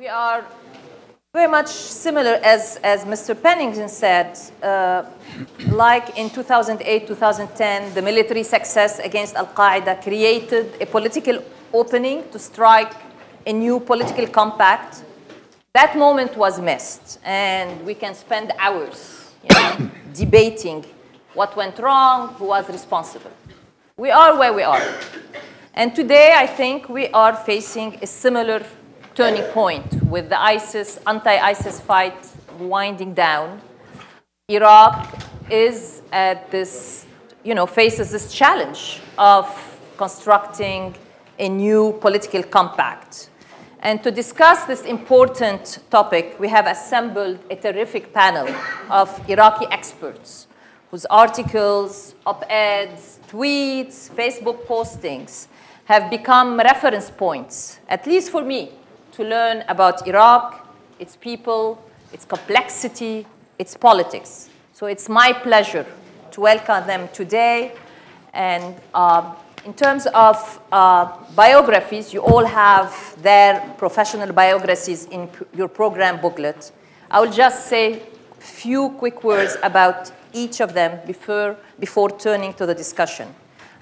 We are very much similar, as Mr. Pennington said, like in 2008, 2010, the military success against Al-Qaeda created a political opening to strike a new political compact. That moment was missed, and we can spend hours debating what went wrong, who was responsible. We are where we are. And today, I think we are facing a similar turning point with the anti-ISIS fight winding down. Iraq is at this, faces this challenge of constructing a new political compact. And to discuss this important topic, we have assembled a terrific panel of Iraqi experts whose articles, op-eds, tweets, Facebook postings have become reference points, at least for me, to learn about Iraq, its people, its complexity, its politics. So it's my pleasure to welcome them today. And in terms of biographies, you all have their professional biographies in your program booklet. I will just say a few quick words about each of them before turning to the discussion.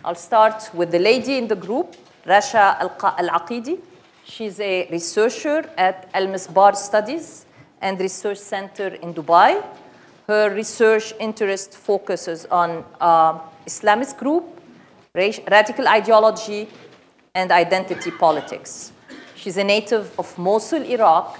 I'll start with the lady in the group, Rasha Al-Aqidi. She's a researcher at Al-Misbar Studies and Research Center in Dubai. Her research interest focuses on Islamist group, radical ideology, and identity politics. She's a native of Mosul, Iraq,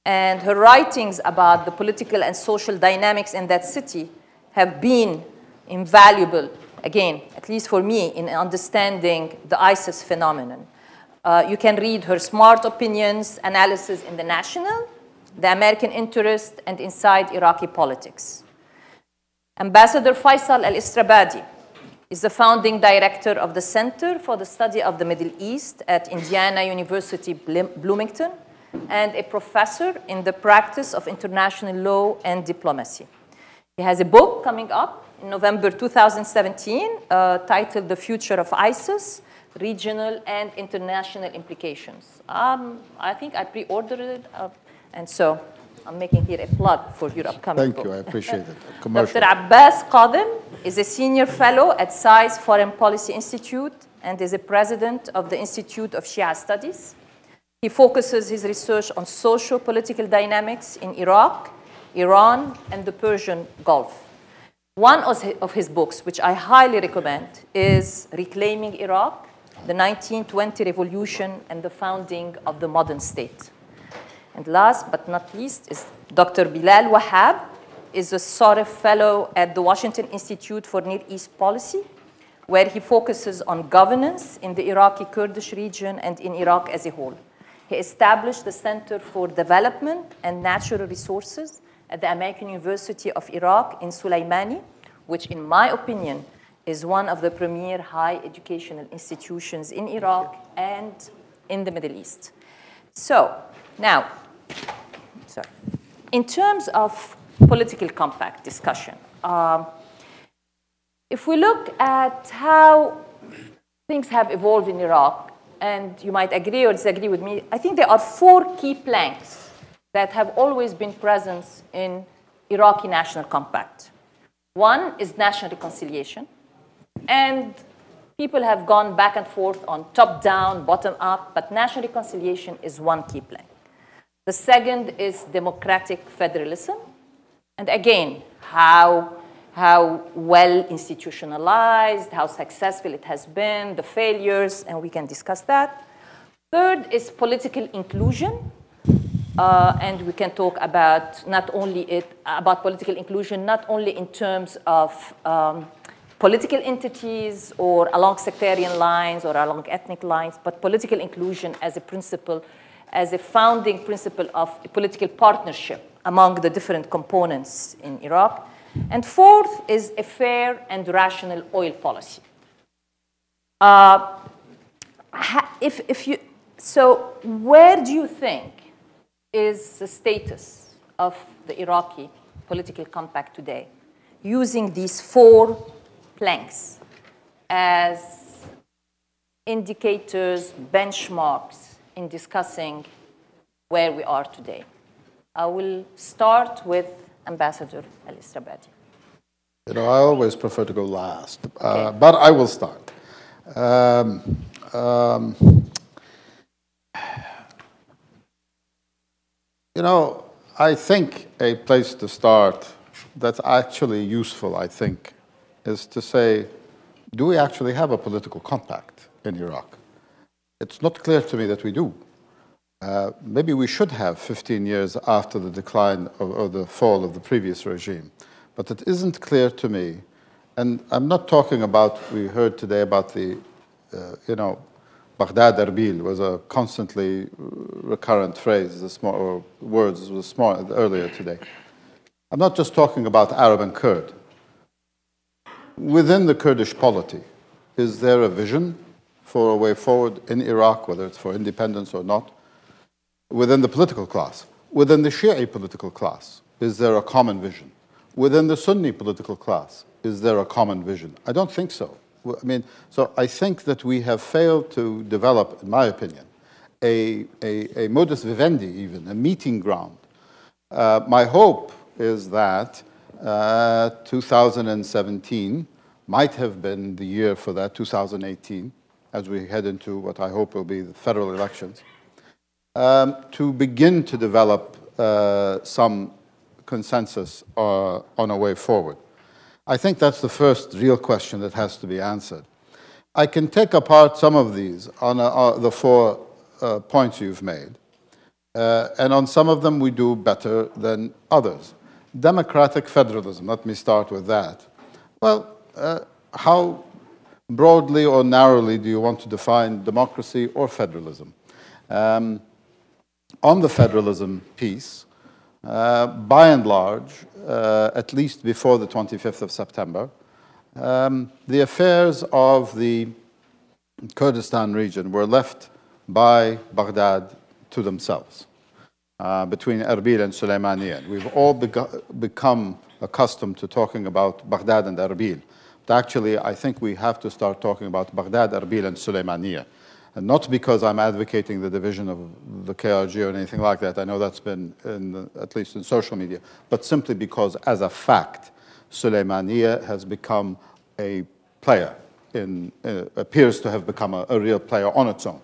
and her writings about the political and social dynamics in that city have been invaluable, again, at least for me, in understanding the ISIS phenomenon. You can read her smart opinions, analysis in The National, The American Interest, and Inside Iraqi Politics. Ambassador Faisal Al-Istrabadi is the founding director of the Center for the Study of the Middle East at Indiana University, Bloomington, and a professor in the practice of international law and diplomacy. He has a book coming up in November 2017 titled The Future of ISIS, Regional and International Implications. I think I pre-ordered it, and so I'm making here a plug for your upcoming book. Thank you, I appreciate it. Commercial. Dr. Abbas Qadim is a senior fellow at SAI's Foreign Policy Institute and is a president of the Institute of Shia Studies. He focuses his research on socio-political dynamics in Iraq, Iran, and the Persian Gulf. One of his books, which I highly recommend, is Reclaiming Iraq, the 1920 Revolution and the Founding of the Modern State. And last but not least is Dr. Bilal Wahab, is a Soref Fellow at the Washington Institute for Near East Policy, where he focuses on governance in the Iraqi Kurdish region and in Iraq as a whole. He established the Center for Development and Natural Resources at the American University of Iraq in Sulaimani, which in my opinion is one of the premier high educational institutions in Iraq and in the Middle East. So now, in terms of political compact discussion, if we look at how things have evolved in Iraq, and you might agree or disagree with me, I think there are 4 key planks that have always been present in Iraqi national compact. One is national reconciliation, and people have gone back and forth on top-down, bottom-up, but national reconciliation is one key plank. The second is democratic federalism, and again, how well institutionalized, how successful it has been, the failures, and we can discuss that. Third is political inclusion, and we can talk about about political inclusion not only in terms of political entities or along sectarian lines or along ethnic lines, but political inclusion as a principle, as a founding principle of a political partnership among the different components in Iraq. And fourth is a fair and rational oil policy. So where do you think is the status of the Iraqi political compact today, using these 4 planks as indicators, benchmarks in discussing where we are today. I will start with Ambassador Al-Istrabadi. You know, I always prefer to go last, Okay. but I will start. You know, I think a place to start that's actually useful, I think, is to say, do we actually have a political compact in Iraq? It's not clear to me that we do. Maybe we should have 15 years after the decline or the fall of the previous regime. But it isn't clear to me, and I'm not talking about, we heard today about the, you know, Baghdad Erbil was a constantly recurrent phrase, or words was earlier today. I'm not just talking about Arab and Kurd. Within the Kurdish polity, is there a vision for a way forward in Iraq, whether it's for independence or not? Within the political class, within the Shi'i political class, is there a common vision? Within the Sunni political class, is there a common vision? I don't think so. I mean, so I think that we have failed to develop, in my opinion, a modus vivendi even, a meeting ground. My hope is that 2017 might have been the year for that, 2018, as we head into what I hope will be the federal elections, to begin to develop some consensus on a way forward. I think that's the first real question that has to be answered. I can take apart some of these on the 4 points you've made, and on some of them we do better than others. Democratic federalism, let me start with that. Well, how broadly or narrowly do you want to define democracy or federalism? On the federalism piece, by and large, at least before the 25th of September, the affairs of the Kurdistan region were left by Baghdad to themselves, between Erbil and Sulaymaniyah. We've all become accustomed to talking about Baghdad and Erbil. But actually, I think we have to start talking about Baghdad, Erbil, and Sulaymaniyah. And not because I'm advocating the division of the KRG or anything like that. I know that's been, at least in social media. But simply because, as a fact, Sulaymaniyah has become a player, appears to have become a real player on its own.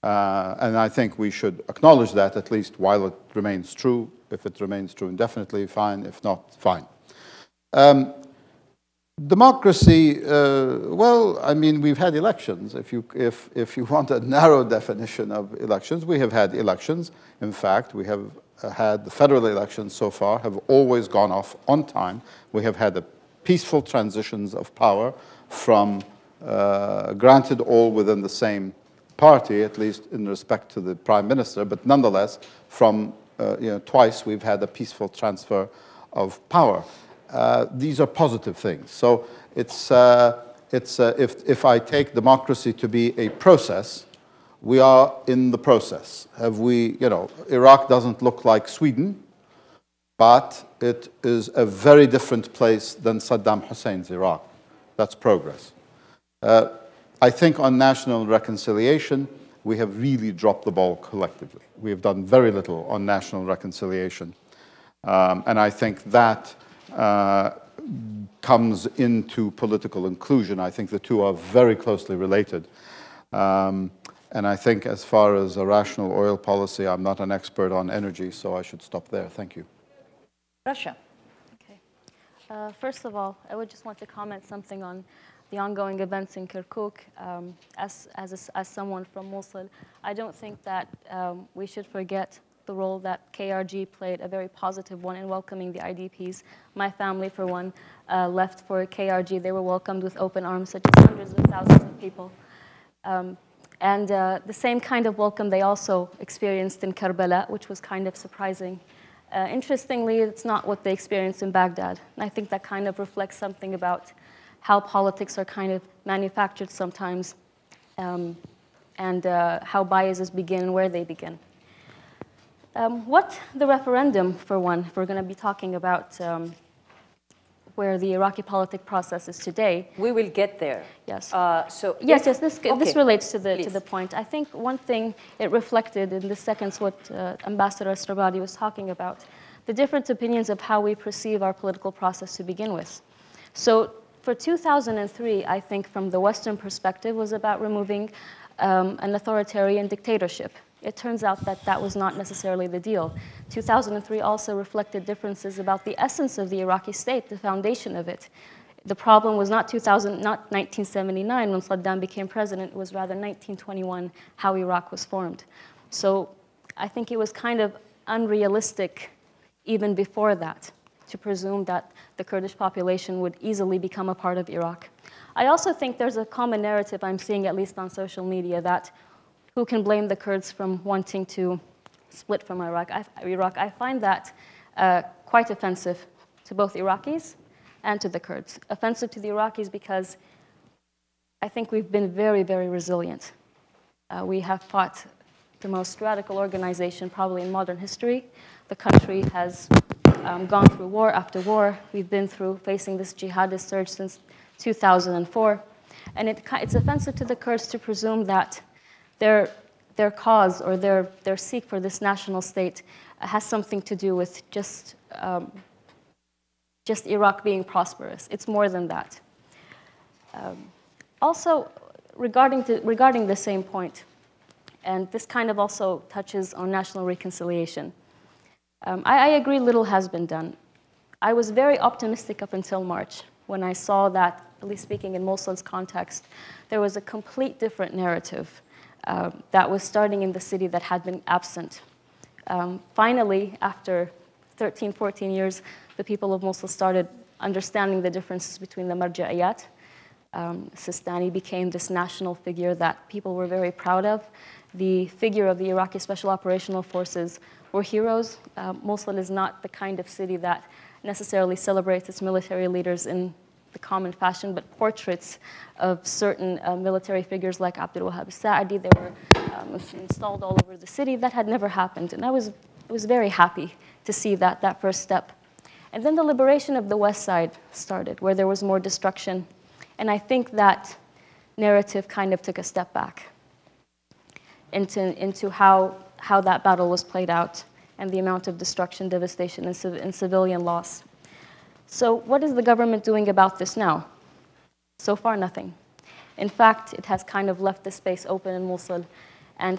And I think we should acknowledge that, at least while it remains true. If it remains true indefinitely, fine. If not, fine. Democracy, well, I mean, we've had elections. If you want a narrow definition of elections, we have had elections. In fact, we have had the federal elections so far have always gone off on time. We have had the peaceful transitions of power from, granted all within the same party, at least in respect to the prime minister, but nonetheless, from twice we've had a peaceful transfer of power. These are positive things. So if I take democracy to be a process, we are in the process. Have we, Iraq doesn't look like Sweden, but it is a very different place than Saddam Hussein's Iraq. That's progress. I think on national reconciliation, we have really dropped the ball collectively. We have done very little on national reconciliation. And I think that comes into political inclusion. I think the two are very closely related. And I think as far as a rational oil policy, I'm not an expert on energy, so I should stop there. Thank you. Russia. Okay. First of all, I would just want to comment something on the ongoing events in Kirkuk. As someone from Mosul, I don't think that we should forget the role that KRG played, a very positive one in welcoming the IDPs. My family, for one, left for KRG. They were welcomed with open arms, such as hundreds of thousands of people. And the same kind of welcome they also experienced in Karbala, which was kind of surprising. Interestingly, it's not what they experienced in Baghdad. And I think that kind of reflects something about how politics are kind of manufactured sometimes, and how biases begin and where they begin. What the referendum, for one, if we're going to be talking about where the Iraqi politic process is today. We will get there. Yes. This relates to the point. I think one thing it reflected in the seconds what Ambassador Strabadi was talking about, the different opinions of how we perceive our political process to begin with. So for 2003, I think from the Western perspective was about removing an authoritarian dictatorship. It turns out that that was not necessarily the deal. 2003 also reflected differences about the essence of the Iraqi state, the foundation of it. The problem was not 1979 when Saddam became president, it was rather 1921 how Iraq was formed. So I think it was kind of unrealistic even before that to presume that the Kurdish population would easily become a part of Iraq. I also think there's a common narrative I'm seeing, at least on social media, that who can blame the Kurds from wanting to split from Iraq? I find that quite offensive to both Iraqis and to the Kurds. Offensive to the Iraqis because I think we've been very, very resilient. We have fought the most radical organization probably in modern history. The country has gone through war after war. We've been through facing this jihadist surge since 2004. And it's offensive to the Kurds to presume that their cause or their seek for this national state has something to do with just Iraq being prosperous. It's more than that. Also, regarding the same point, and this kind of also touches on national reconciliation, I agree little has been done. I was very optimistic up until March when I saw that, at least speaking in Mosul's context, there was a complete different narrative that was starting in the city that had been absent. Finally, after 13, 14 years, the people of Mosul started understanding the differences between the marja'iyat. Sistani became this national figure that people were very proud of. The figure of the Iraqi Special Operational Forces were heroes. Mosul is not the kind of city that necessarily celebrates its military leaders in the common fashion, but portraits of certain military figures like Abdul Wahab al-Sa'adi, they were installed all over the city. That had never happened, and I was very happy to see that first step. And then the liberation of the West Side started, where there was more destruction, and I think that narrative kind of took a step back into how that battle was played out and the amount of destruction, devastation, and civilian loss. So what is the government doing about this now? So far, nothing. In fact, it has kind of left the space open in Mosul and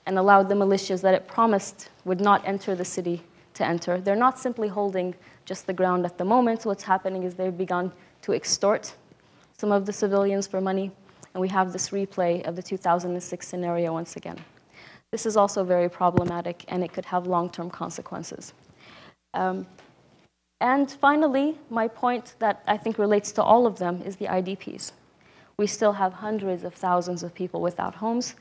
allowed the militias that it promised would not enter the city to enter. They're not simply holding just the ground at the moment. What's happening is they've begun to extort some of the civilians for money, and we have this replay of the 2006 scenario once again. This is also very problematic, and it could have long-term consequences. And finally, my point that I think relates to all of them is the IDPs. We still have hundreds of thousands of people without homes.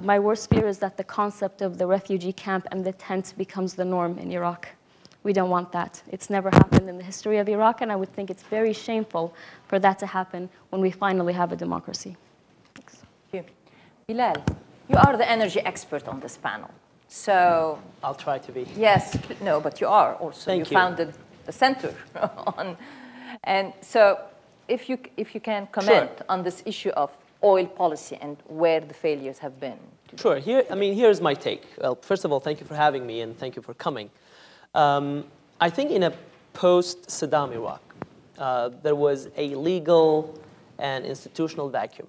My worst fear is that the concept of the refugee camp and the tent becomes the norm in Iraq. We don't want that. It's never happened in the history of Iraq, and I would think it's very shameful for that to happen when we finally have a democracy. Thanks. Thank you. Bilal, you are the energy expert on this panel. So I'll try to be. Yes, no, but you are also. Thank you. Founded the center on, and so if you can comment on this issue of oil policy and where the failures have been. Sure. Here's my take. Well, first of all, thank you for having me and thank you for coming. I think in a post-Saddam Iraq, there was a legal and institutional vacuum.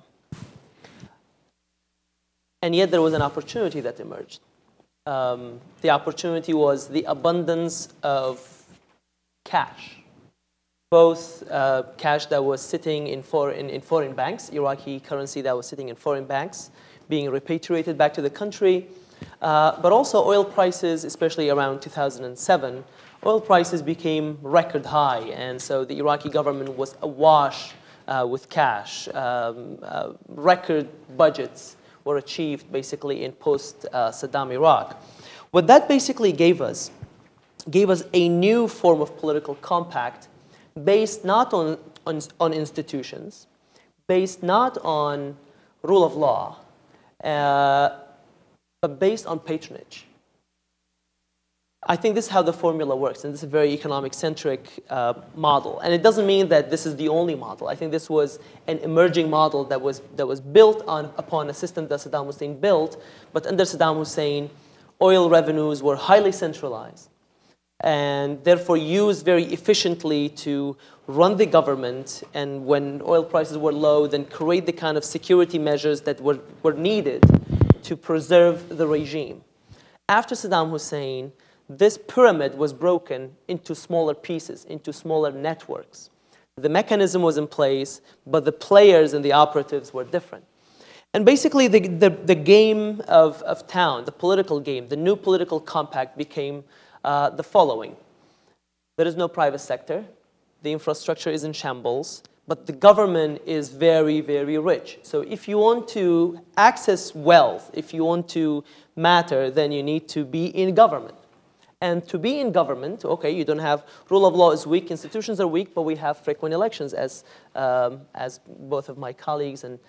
And yet there was an opportunity that emerged. The opportunity was the abundance of cash, both cash that was sitting in foreign banks, Iraqi currency that was sitting in foreign banks, being repatriated back to the country, but also oil prices, especially around 2007, oil prices became record high, and so the Iraqi government was awash with cash. Record budgets were achieved basically in post-Saddam Iraq. What that basically gave us a new form of political compact based not on institutions, based not on rule of law, but based on patronage. I think this is how the formula works, and this is a very economic-centric model. And it doesn't mean that this is the only model. I think this was an emerging model that was built upon a system that Saddam Hussein built. But under Saddam Hussein, oil revenues were highly centralized and therefore used very efficiently to run the government. And when oil prices were low, then create the kind of security measures that were needed to preserve the regime. After Saddam Hussein, this pyramid was broken into smaller pieces, into smaller networks. The mechanism was in place, but the players and the operatives were different. And basically, the game of town, the political game, the new political compact became the following. There is no private sector. The infrastructure is in shambles. But the government is very, very rich. So if you want to access wealth, if you want to matter, then you need to be in government. And to be in government, okay, you don't have, rule of law is weak, institutions are weak, but we have frequent elections, as both of my colleagues and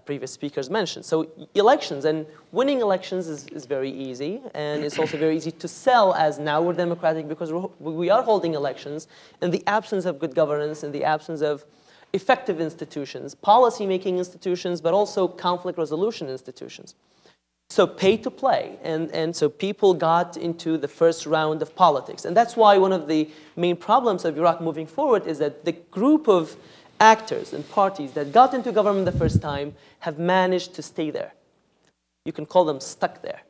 previous speakers mentioned. So elections, and winning elections is very easy, and it's also very easy to sell as now we're democratic because we are holding elections in the absence of good governance, in the absence of effective institutions, policy-making institutions, but also conflict resolution institutions. So pay to play, and so people got into the first round of politics. And that's why one of the main problems of Iraq moving forward is that the group of actors and parties that got into government the first time have managed to stay there. You can call them stuck there.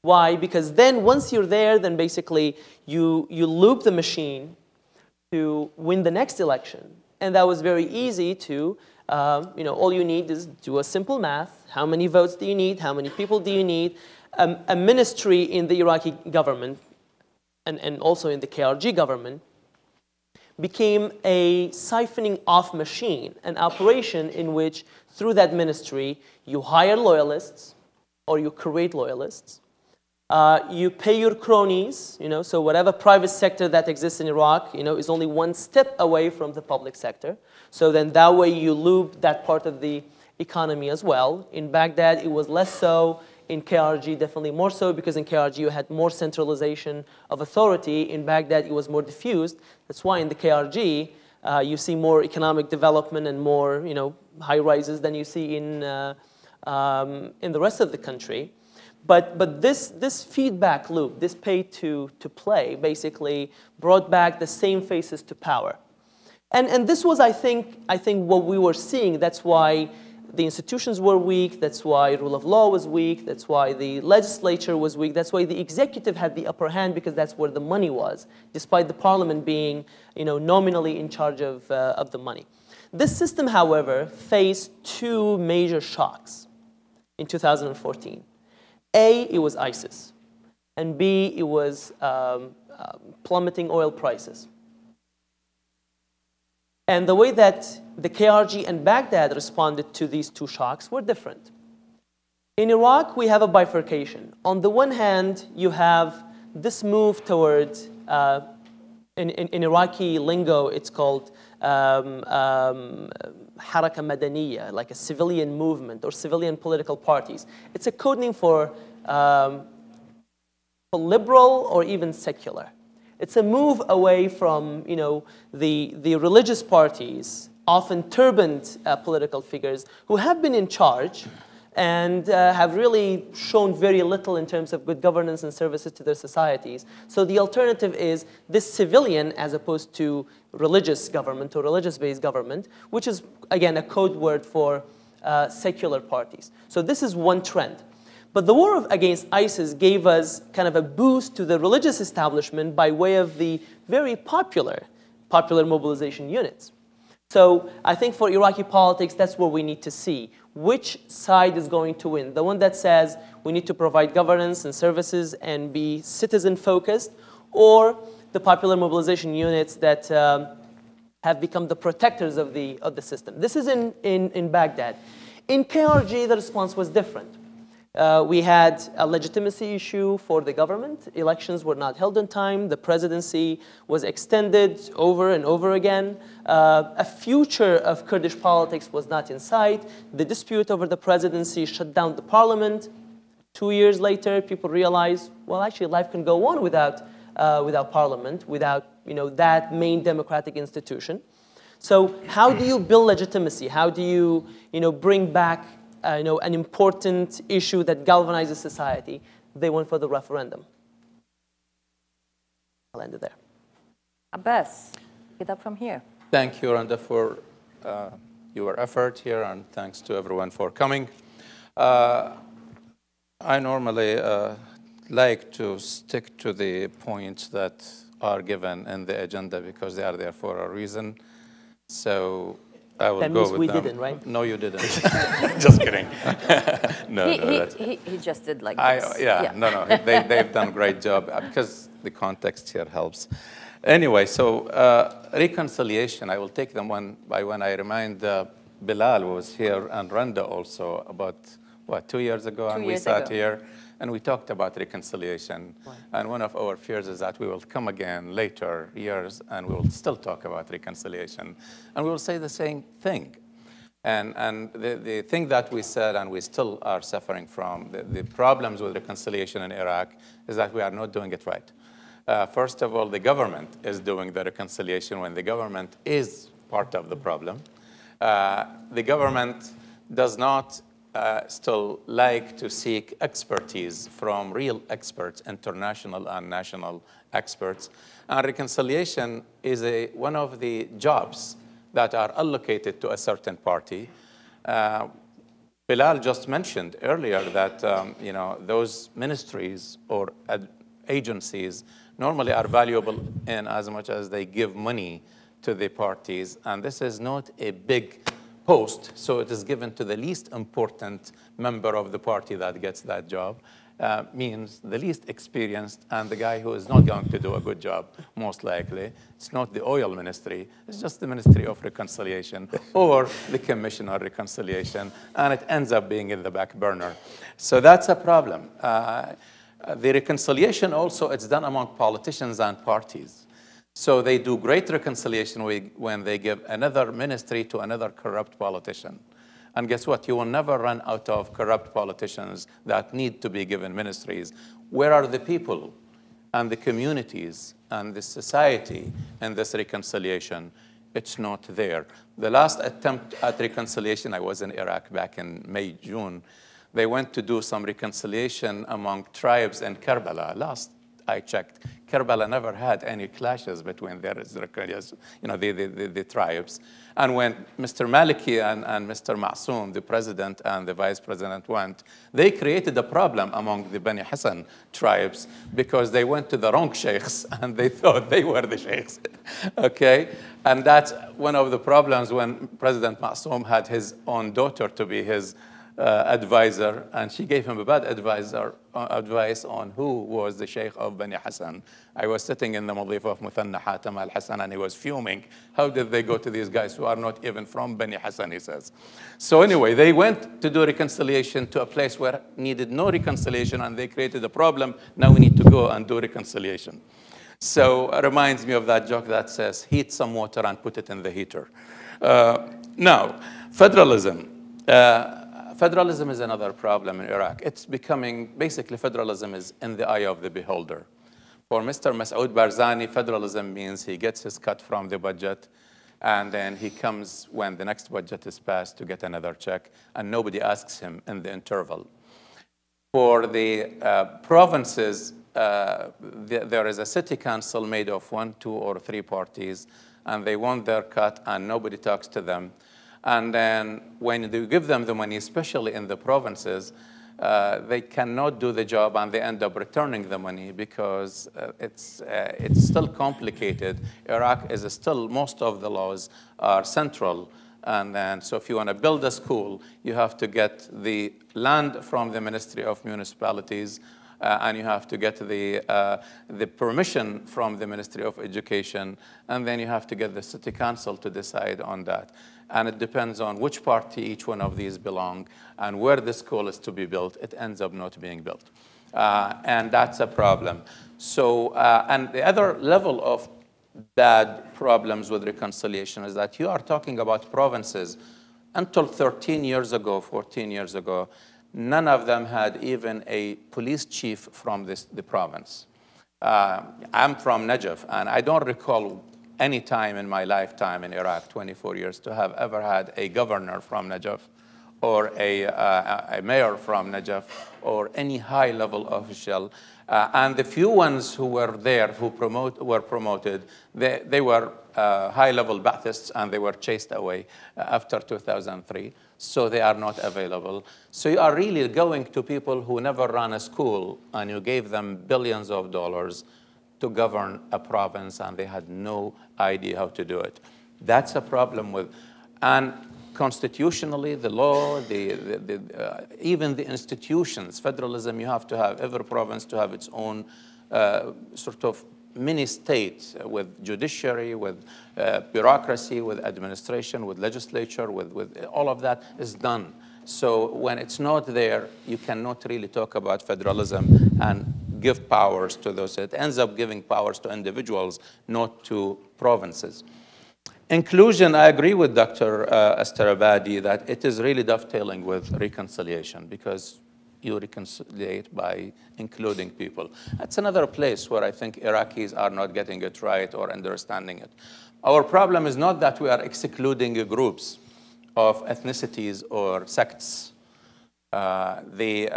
Why? Because then once you're there, then basically you loop the machine to win the next election. And that was very easy to, all you need is do a simple math. How many votes do you need? How many people do you need? A ministry in the Iraqi government and also in the KRG government became a siphoning off machine, an operation in which through that ministry you hire loyalists or you create loyalists. You pay your cronies, so whatever private sector that exists in Iraq, is only one step away from the public sector. So then that way you loop that part of the economy as well. In Baghdad, it was less so. In KRG, definitely more so, because in KRG you had more centralization of authority. In Baghdad, it was more diffused. That's why in the KRG, you see more economic development and more, high rises than you see in the rest of the country. But this feedback loop, this pay to play, basically brought back the same faces to power. And this was, I think what we were seeing. That's why the institutions were weak. That's why rule of law was weak. That's why the legislature was weak. That's why the executive had the upper hand, because that's where the money was, despite the parliament being, nominally in charge of the money. This system, however, faced two major shocks in 2014. A, it was ISIS, and B, it was plummeting oil prices. And the way that the KRG and Baghdad responded to these two shocks were different. In Iraq, we have a bifurcation. On the one hand, you have this move towards, in Iraqi lingo, it's called Haraka Madaniya, like a civilian movement or civilian political parties. It's a code name for liberal or even secular. It's a move away from, the religious parties, often turbaned political figures who have been in charge and have really shown very little in terms of good governance and services to their societies. So the alternative is this civilian as opposed to religious government or religious-based government, which is, again, a code word for secular parties. So this is one trend. But the war against ISIS gave us kind of a boost to the religious establishment by way of the very popular mobilization units. So I think for Iraqi politics, that's what we need to see. Which side is going to win? The one that says we need to provide governance and services and be citizen-focused, or the popular mobilization units that have become the protectors of the system. This is in Baghdad. In KRG, the response was different. We had a legitimacy issue for the government. Elections were not held on time. The presidency was extended over and over again. A future of Kurdish politics was not in sight. The dispute over the presidency shut down the parliament. 2 years later, people realized, well, actually, life can go on without without parliament, without that main democratic institution. So how do you build legitimacy? How do you bring back an important issue that galvanizes society? They went for the referendum. I'll end it there. Abbas, get up from here. Thank you, Randa, for your effort here, and thanks to everyone for coming. I normally like to stick to the points that are given in the agenda because they are there for a reason. So I will go with them. That means we didn't, right? No, you didn't. Just kidding. He just did like this. No, they've done a great job because the context here helps. Anyway, so reconciliation, I will take them one by one. I remind Bilal was here and Randa also about, 2 years ago? And we sat here and we talked about reconciliation. Right. And one of our fears is that we will come again later years and we will still talk about reconciliation. And we will say the same thing. And the thing that we said and we still are suffering from, the problems with reconciliation in Iraq is that we are not doing it right. First of all, the government is doing the reconciliation when the government is part of the problem. The government does not still like to seek expertise from real experts, international and national experts. And reconciliation is one of the jobs that are allocated to a certain party. Bilal just mentioned earlier that those ministries or agencies normally are valuable in as much as they give money to the parties. And this is not a big post, so it is given to the least important member of the party that gets that job, means the least experienced and the guy who is not going to do a good job, most likely. It's not the oil ministry, it's just the Ministry of Reconciliation or the Commission on Reconciliation, and it ends up being in the back burner. So that's a problem. The reconciliation also, it's done among politicians and parties. So they do great reconciliation when they give another ministry to another corrupt politician. And guess what? You will never run out of corrupt politicians that need to be given ministries. Where are the people and the communities and the society in this reconciliation? It's not there. The last attempt at reconciliation, I was in Iraq back in May, June. They went to do some reconciliation among tribes in Karbala. Last I checked, Karbala never had any clashes between the tribes. And when Mr. Maliki and Mr. Ma'soom, the president and the vice president went, they created a problem among the Bani Hassan tribes because they went to the wrong sheikhs and they thought they were the sheikhs, okay? And that's one of the problems when President Ma'soom had his own daughter to be his advisor, and she gave him a bad advice on who was the Sheikh of Bani Hassan. I was sitting in the Madif of Muthanna Hatam al-Hassan, and he was fuming. How did they go to these guys who are not even from Bani Hassan, he says. So anyway, they went to do reconciliation to a place where needed no reconciliation, and they created a problem. Now we need to go and do reconciliation. So it reminds me of that joke that says, heat some water and put it in the heater. Now, federalism. Federalism is another problem in Iraq. It's becoming, basically federalism is in the eye of the beholder. For Mr. Masoud Barzani, federalism means he gets his cut from the budget, and then he comes when the next budget is passed to get another check, and nobody asks him in the interval. For the provinces, there is a city council made of 1, 2, or 3 parties, and they want their cut, and nobody talks to them. And then when you give them the money, especially in the provinces, they cannot do the job and they end up returning the money because it's still complicated. Iraq is still, most of the laws are central. And then, so if you want to build a school, you have to get the land from the Ministry of Municipalities, and you have to get the permission from the Ministry of Education, and then you have to get the city council to decide on that. And it depends on which party each one of these belong and where the school is to be built. It ends up not being built. And that's a problem. So, and the other level of bad problems with reconciliation is that you are talking about provinces. Until 13 years ago, 14 years ago, none of them had even a police chief from the province. I'm from Najaf, and I don't recall any time in my lifetime in Iraq, 24 years, to have ever had a governor from Najaf or a mayor from Najaf or any high-level official. And the few ones who were there who were promoted, they were high-level Ba'athists, and they were chased away after 2003. So they are not available. So you are really going to people who never ran a school, and you gave them billions of dollars to govern a province, and they had no idea how to do it. That's a problem with, and constitutionally, the law, even the institutions, federalism, you have to have every province to have its own sort of mini state with judiciary, with bureaucracy, with administration, with legislature, with all of that is done. So when it's not there, you cannot really talk about federalism and give powers to those. It ends up giving powers to individuals, not to provinces. Inclusion, I agree with Dr. Astarabadi that it is really dovetailing with reconciliation, because you reconciliate by including people. That's another place where I think Iraqis are not getting it right or understanding it. Our problem is not that we are excluding groups of ethnicities or sects. The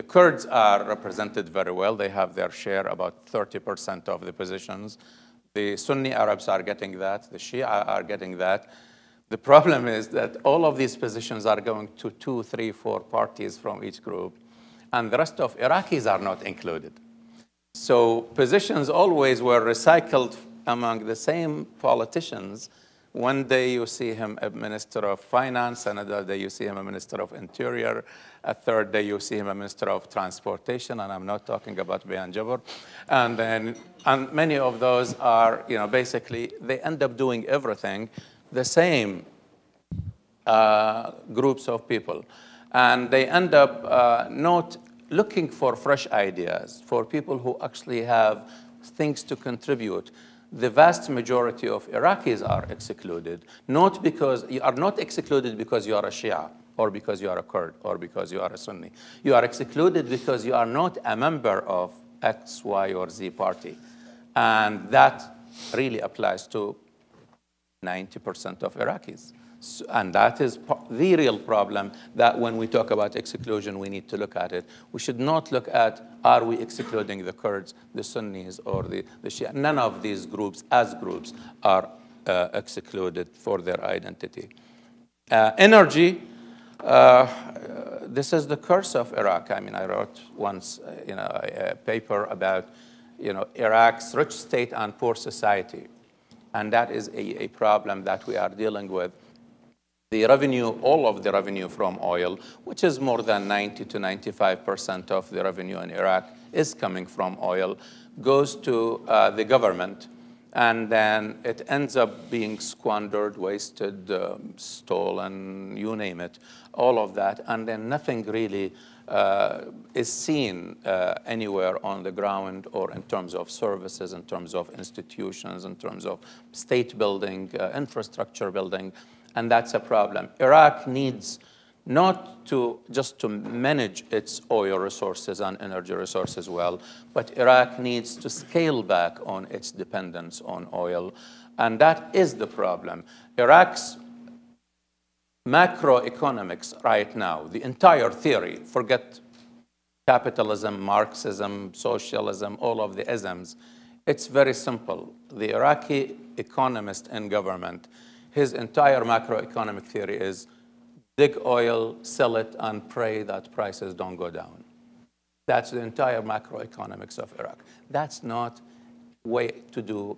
Kurds are represented very well. They have their share, about 30% of the positions. The Sunni Arabs are getting that. The Shia are getting that. The problem is that all of these positions are going to 2, 3, 4 parties from each group, and the rest of Iraqis are not included. So positions always were recycled among the same politicians. One day you see him a minister of finance, another day you see him a minister of interior, a third day you see him a minister of transportation, and I'm not talking about Bayan Jabr. And many of those are, basically, they end up doing everything, the same groups of people. And they end up not looking for fresh ideas, for people who actually have things to contribute. The vast majority of Iraqis are excluded, not because you are not excluded because you are a Shia or because you are a Kurd or because you are a Sunni. You are excluded because you are not a member of X, Y, or Z party. And that really applies to 90% of Iraqis. And that is the real problem that when we talk about exclusion, we need to look at it. We should not look at, are we excluding the Kurds, the Sunnis, or the Shia? None of these groups, as groups, are excluded for their identity. Energy, this is the curse of Iraq. I mean, I wrote once a paper about Iraq's rich state and poor society. And that is a problem that we are dealing with. The revenue, all of the revenue from oil, which is more than 90 to 95% of the revenue in Iraq is coming from oil, goes to the government, and then it ends up being squandered, wasted, stolen, you name it, all of that, and then nothing really is seen anywhere on the ground or in terms of services, in terms of institutions, in terms of state building, infrastructure building. And that's a problem. Iraq needs not just to manage its oil resources and energy resources well, but Iraq needs to scale back on its dependence on oil. And that is the problem. Iraq's macroeconomics right now, the entire theory, forget capitalism, Marxism, socialism, all of the isms, it's very simple. The Iraqi economist in government, his entire macroeconomic theory is dig oil, sell it, and pray that prices don't go down. That's the entire macroeconomics of Iraq. That's not a way to do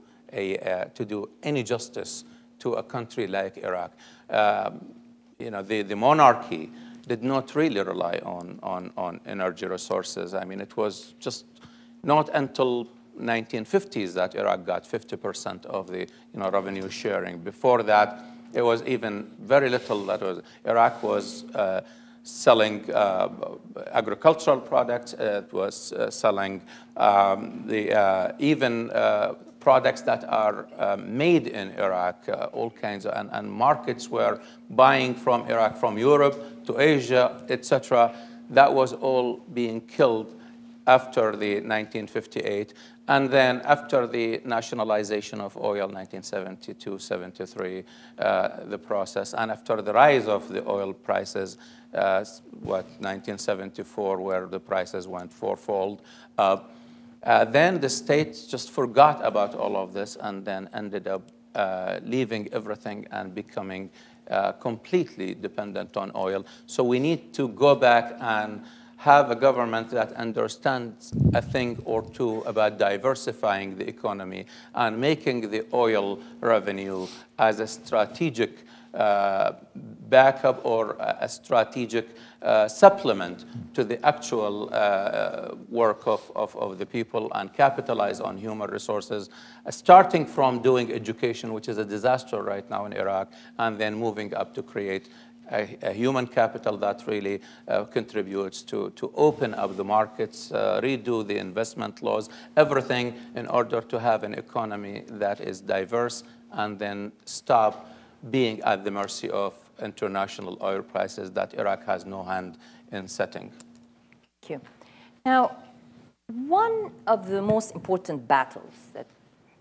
any justice to a country like Iraq. The monarchy did not really rely on energy resources. I mean, it was just not until 1950s that Iraq got 50% of the revenue sharing. Before that, it was even very little. Iraq was selling agricultural products. It was selling even products that are made in Iraq, all kinds of, and markets were buying from Iraq, from Europe to Asia, etc. That was all being killed after the 1958, and then after the nationalization of oil, 1972, 73, the process, and after the rise of the oil prices, 1974, where the prices went fourfold up, then the state just forgot about all of this and then ended up leaving everything and becoming completely dependent on oil. So we need to go back and have a government that understands a thing or two about diversifying the economy and making the oil revenue as a strategic backup or a strategic supplement to the actual work of the people, and capitalize on human resources, starting from doing education, which is a disaster right now in Iraq, and then moving up to create a human capital that really contributes to open up the markets, redo the investment laws, everything in order to have an economy that is diverse, and then stop being at the mercy of international oil prices that Iraq has no hand in setting. Thank you. Now, one of the most important battles that,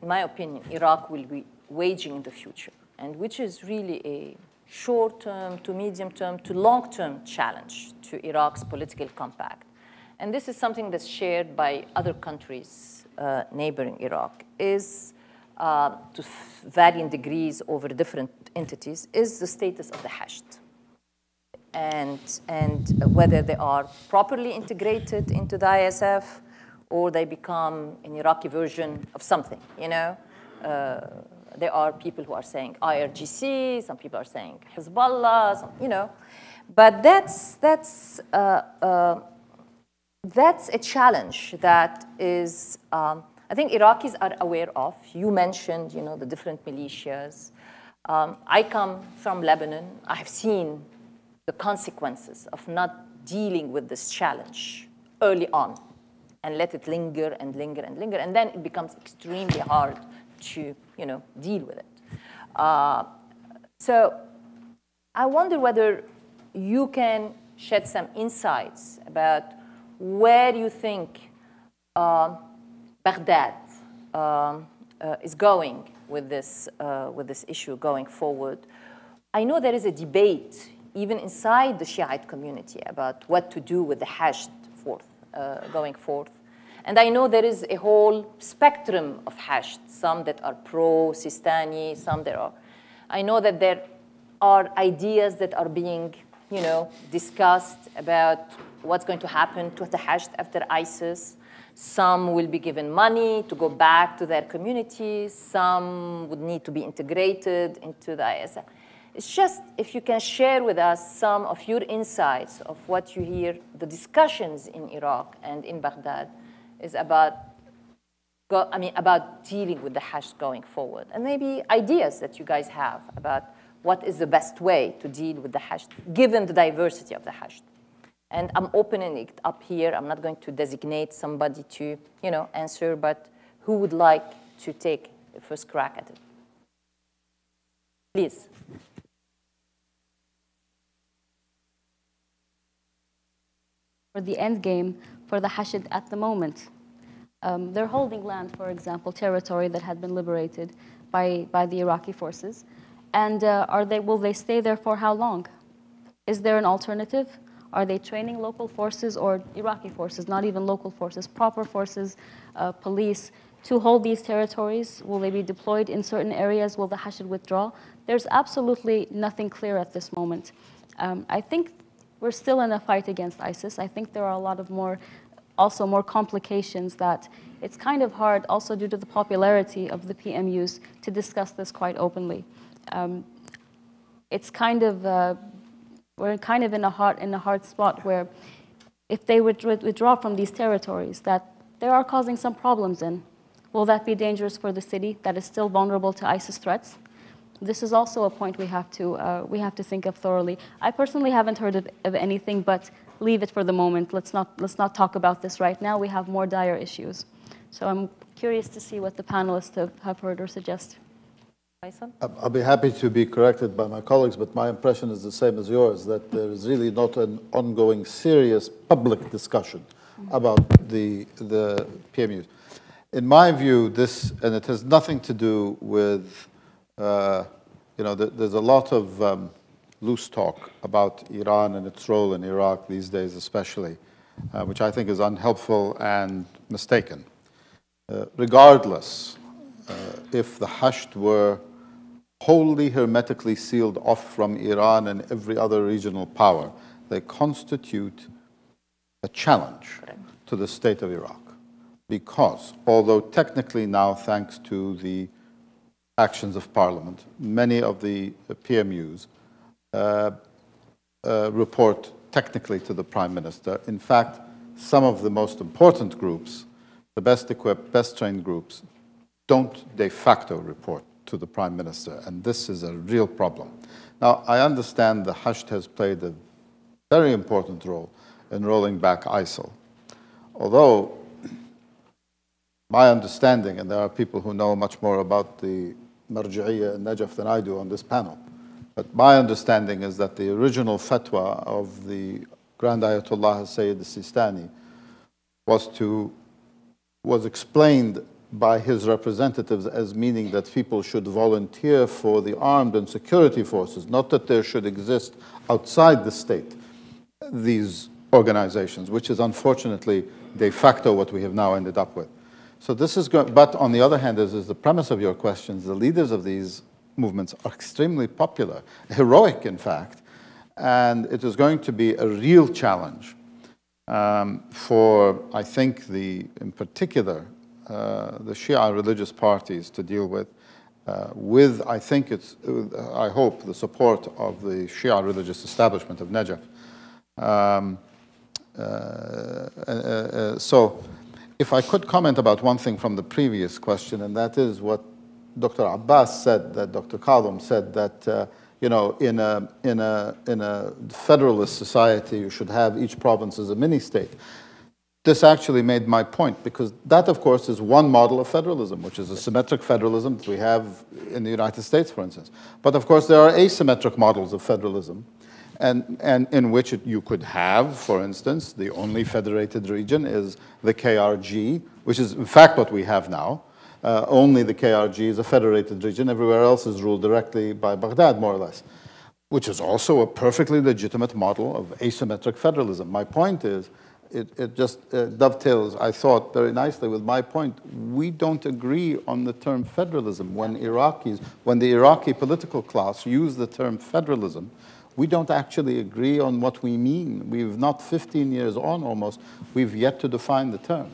in my opinion, Iraq will be waging in the future, and which is really a short-term to medium-term to long-term challenge to Iraq's political compact, and this is something that's shared by other countries neighboring Iraq, is to varying degrees over different entities, is the status of the Hashd, and whether they are properly integrated into the ISF or they become an Iraqi version of something, you know. There are people who are saying IRGC, some people are saying Hezbollah, some, you know. But that's a challenge that is, I think Iraqis are aware of. You mentioned, you know, the different militias. I come from Lebanon. I have seen the consequences of not dealing with this challenge early on and let it linger and linger and linger, and then it becomes extremely hard to, you know, deal with it. So I wonder whether you can shed some insights about where you think Baghdad is going with this issue going forward. I know there is a debate even inside the Shiite community about what to do with the Hashd going forth. And I know there is a whole spectrum of Hashd, some that are pro-Sistani, some that are. I know that there are ideas that are being, you know, discussed about what's going to happen to the Hashd after ISIS. Some will be given money to go back to their communities. Some would need to be integrated into the ISF. It's just if you can share with us some of your insights of what you hear, the discussions in Iraq and in Baghdad is about, about dealing with the Hashd going forward, and maybe ideas that you guys have about what is the best way to deal with the Hashd, given the diversity of the Hashd. And I'm opening it up here. I'm not going to designate somebody to, you know, answer, but who would like to take the first crack at it? Please. For the end game for the Hashd at the moment. They're holding land, for example, territory that had been liberated by the Iraqi forces. And will they stay there for how long? Is there an alternative? Are they training local forces or Iraqi forces, not even local forces, proper forces, police, to hold these territories? Will they be deployed in certain areas? Will the Hashd withdraw? There's absolutely nothing clear at this moment. I think we're still in a fight against ISIS. I think there are a lot of more complications that it's kind of hard, also due to the popularity of the PMUs, to discuss this quite openly. It's kind of, we're kind of in a hard spot where if they would withdraw from these territories that they are causing some problems in, will that be dangerous for the city that is still vulnerable to ISIS threats? This is also a point we have to think of thoroughly. I personally haven't heard of anything, but leave it for the moment. Let's not talk about this right now. We have more dire issues. So I'm curious to see what the panelists have heard or suggest. I'll be happy to be corrected by my colleagues, but my impression is the same as yours, that there is really not an ongoing serious public discussion about the PMUs. In my view, this, and it has nothing to do with, there's a lot of loose talk about Iran and its role in Iraq these days especially, which I think is unhelpful and mistaken. Regardless, if the Hasht were wholly hermetically sealed off from Iran and every other regional power, they constitute a challenge to the state of Iraq. Because, although technically now, thanks to the actions of Parliament, many of the PMUs report technically to the Prime Minister. In fact, some of the most important groups, the best equipped, best trained groups, don't de facto report to the Prime Minister, and this is a real problem. Now, I understand the Hasht has played a very important role in rolling back ISIL, although my understanding, and there are people who know much more about the Marji'iyya and Najaf than I do on this panel, but my understanding is that the original fatwa of the Grand Ayatollah Sayyid al-Sistani was explained by his representatives as meaning that people should volunteer for the armed and security forces, not that there should exist outside the state these organizations, which is unfortunately de facto what we have now ended up with. So this is good, but on the other hand, as is the premise of your questions, the leaders of these movements are extremely popular, heroic in fact, and it is going to be a real challenge for, I think, in particular, the Shia religious parties to deal with, I hope, the support of the Shia religious establishment of Najaf. So, if I could comment about one thing from the previous question, and that is what Dr. Abbas said, that Dr. Kadhim said, that in a federalist society, you should have each province as a mini-state. This actually made my point, because that, of course, is one model of federalism, which is a symmetric federalism that we have in the United States, for instance. But, of course, there are asymmetric models of federalism, and in which you could have, for instance, the only federated region is the KRG, which is, in fact, what we have now. Only the KRG is a federated region. Everywhere else is ruled directly by Baghdad, more or less, which is also a perfectly legitimate model of asymmetric federalism. My point is, it just dovetails, I thought, very nicely with my point. We don't agree on the term federalism. When the Iraqi political class use the term federalism, we don't actually agree on what we mean. We've not 15 years on almost, we've yet to define the term.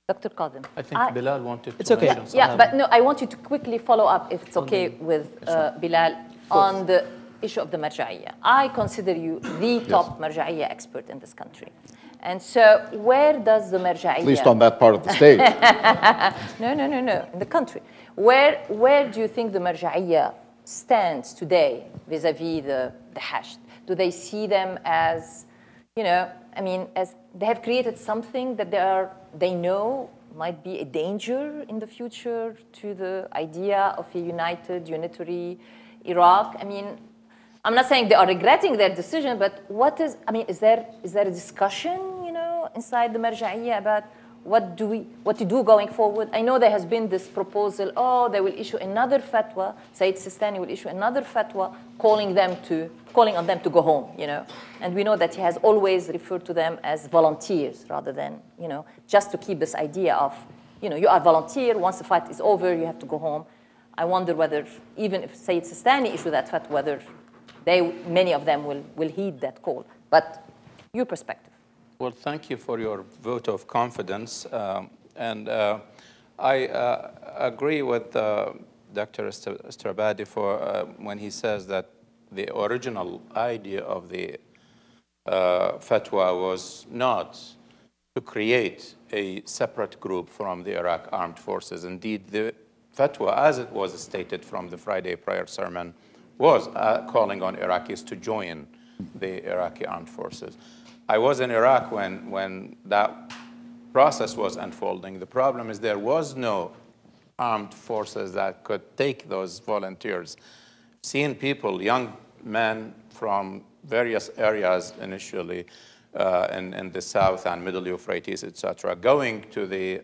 Dr. Kadhim. I think Bilal wanted It's to okay. mention something. Yeah, but no, I want you to quickly follow up, if it's okay with Bilal, on the issue of the Marja'iyya. I consider you the top Marja'iyya expert in this country. And so where does the Marja'iyya... At least on that part of the stage. No, in the country. Where do you think the Marja'iyya stands today vis-a-vis the Hasht? Do they see them as, as they have created something that they know might be a danger in the future to the idea of a unitary Iraq? I'm not saying they are regretting their decision, but is there a discussion, inside the Marja'iyya about what to do going forward? I know there has been this proposal, they will issue another fatwa, Sayyid Sistani will issue another fatwa calling on them to go home, And we know that he has always referred to them as volunteers rather than, just to keep this idea of, you are a volunteer, once the fight is over, you have to go home. I wonder whether, even if Sayyid Sistani issue that fatwa, whether many of them will heed that call. But your perspective. Well, thank you for your vote of confidence. I agree with Dr. Estrabadi when he says that the original idea of the fatwa was not to create a separate group from the Iraq armed forces. Indeed, the fatwa, as it was stated from the Friday prayer sermon, was calling on Iraqis to join the Iraqi armed forces. I was in Iraq when that process was unfolding. The problem is there was no armed forces that could take those volunteers. Seeing people, young men from various areas initially, in the south and middle Euphrates, etc., going to the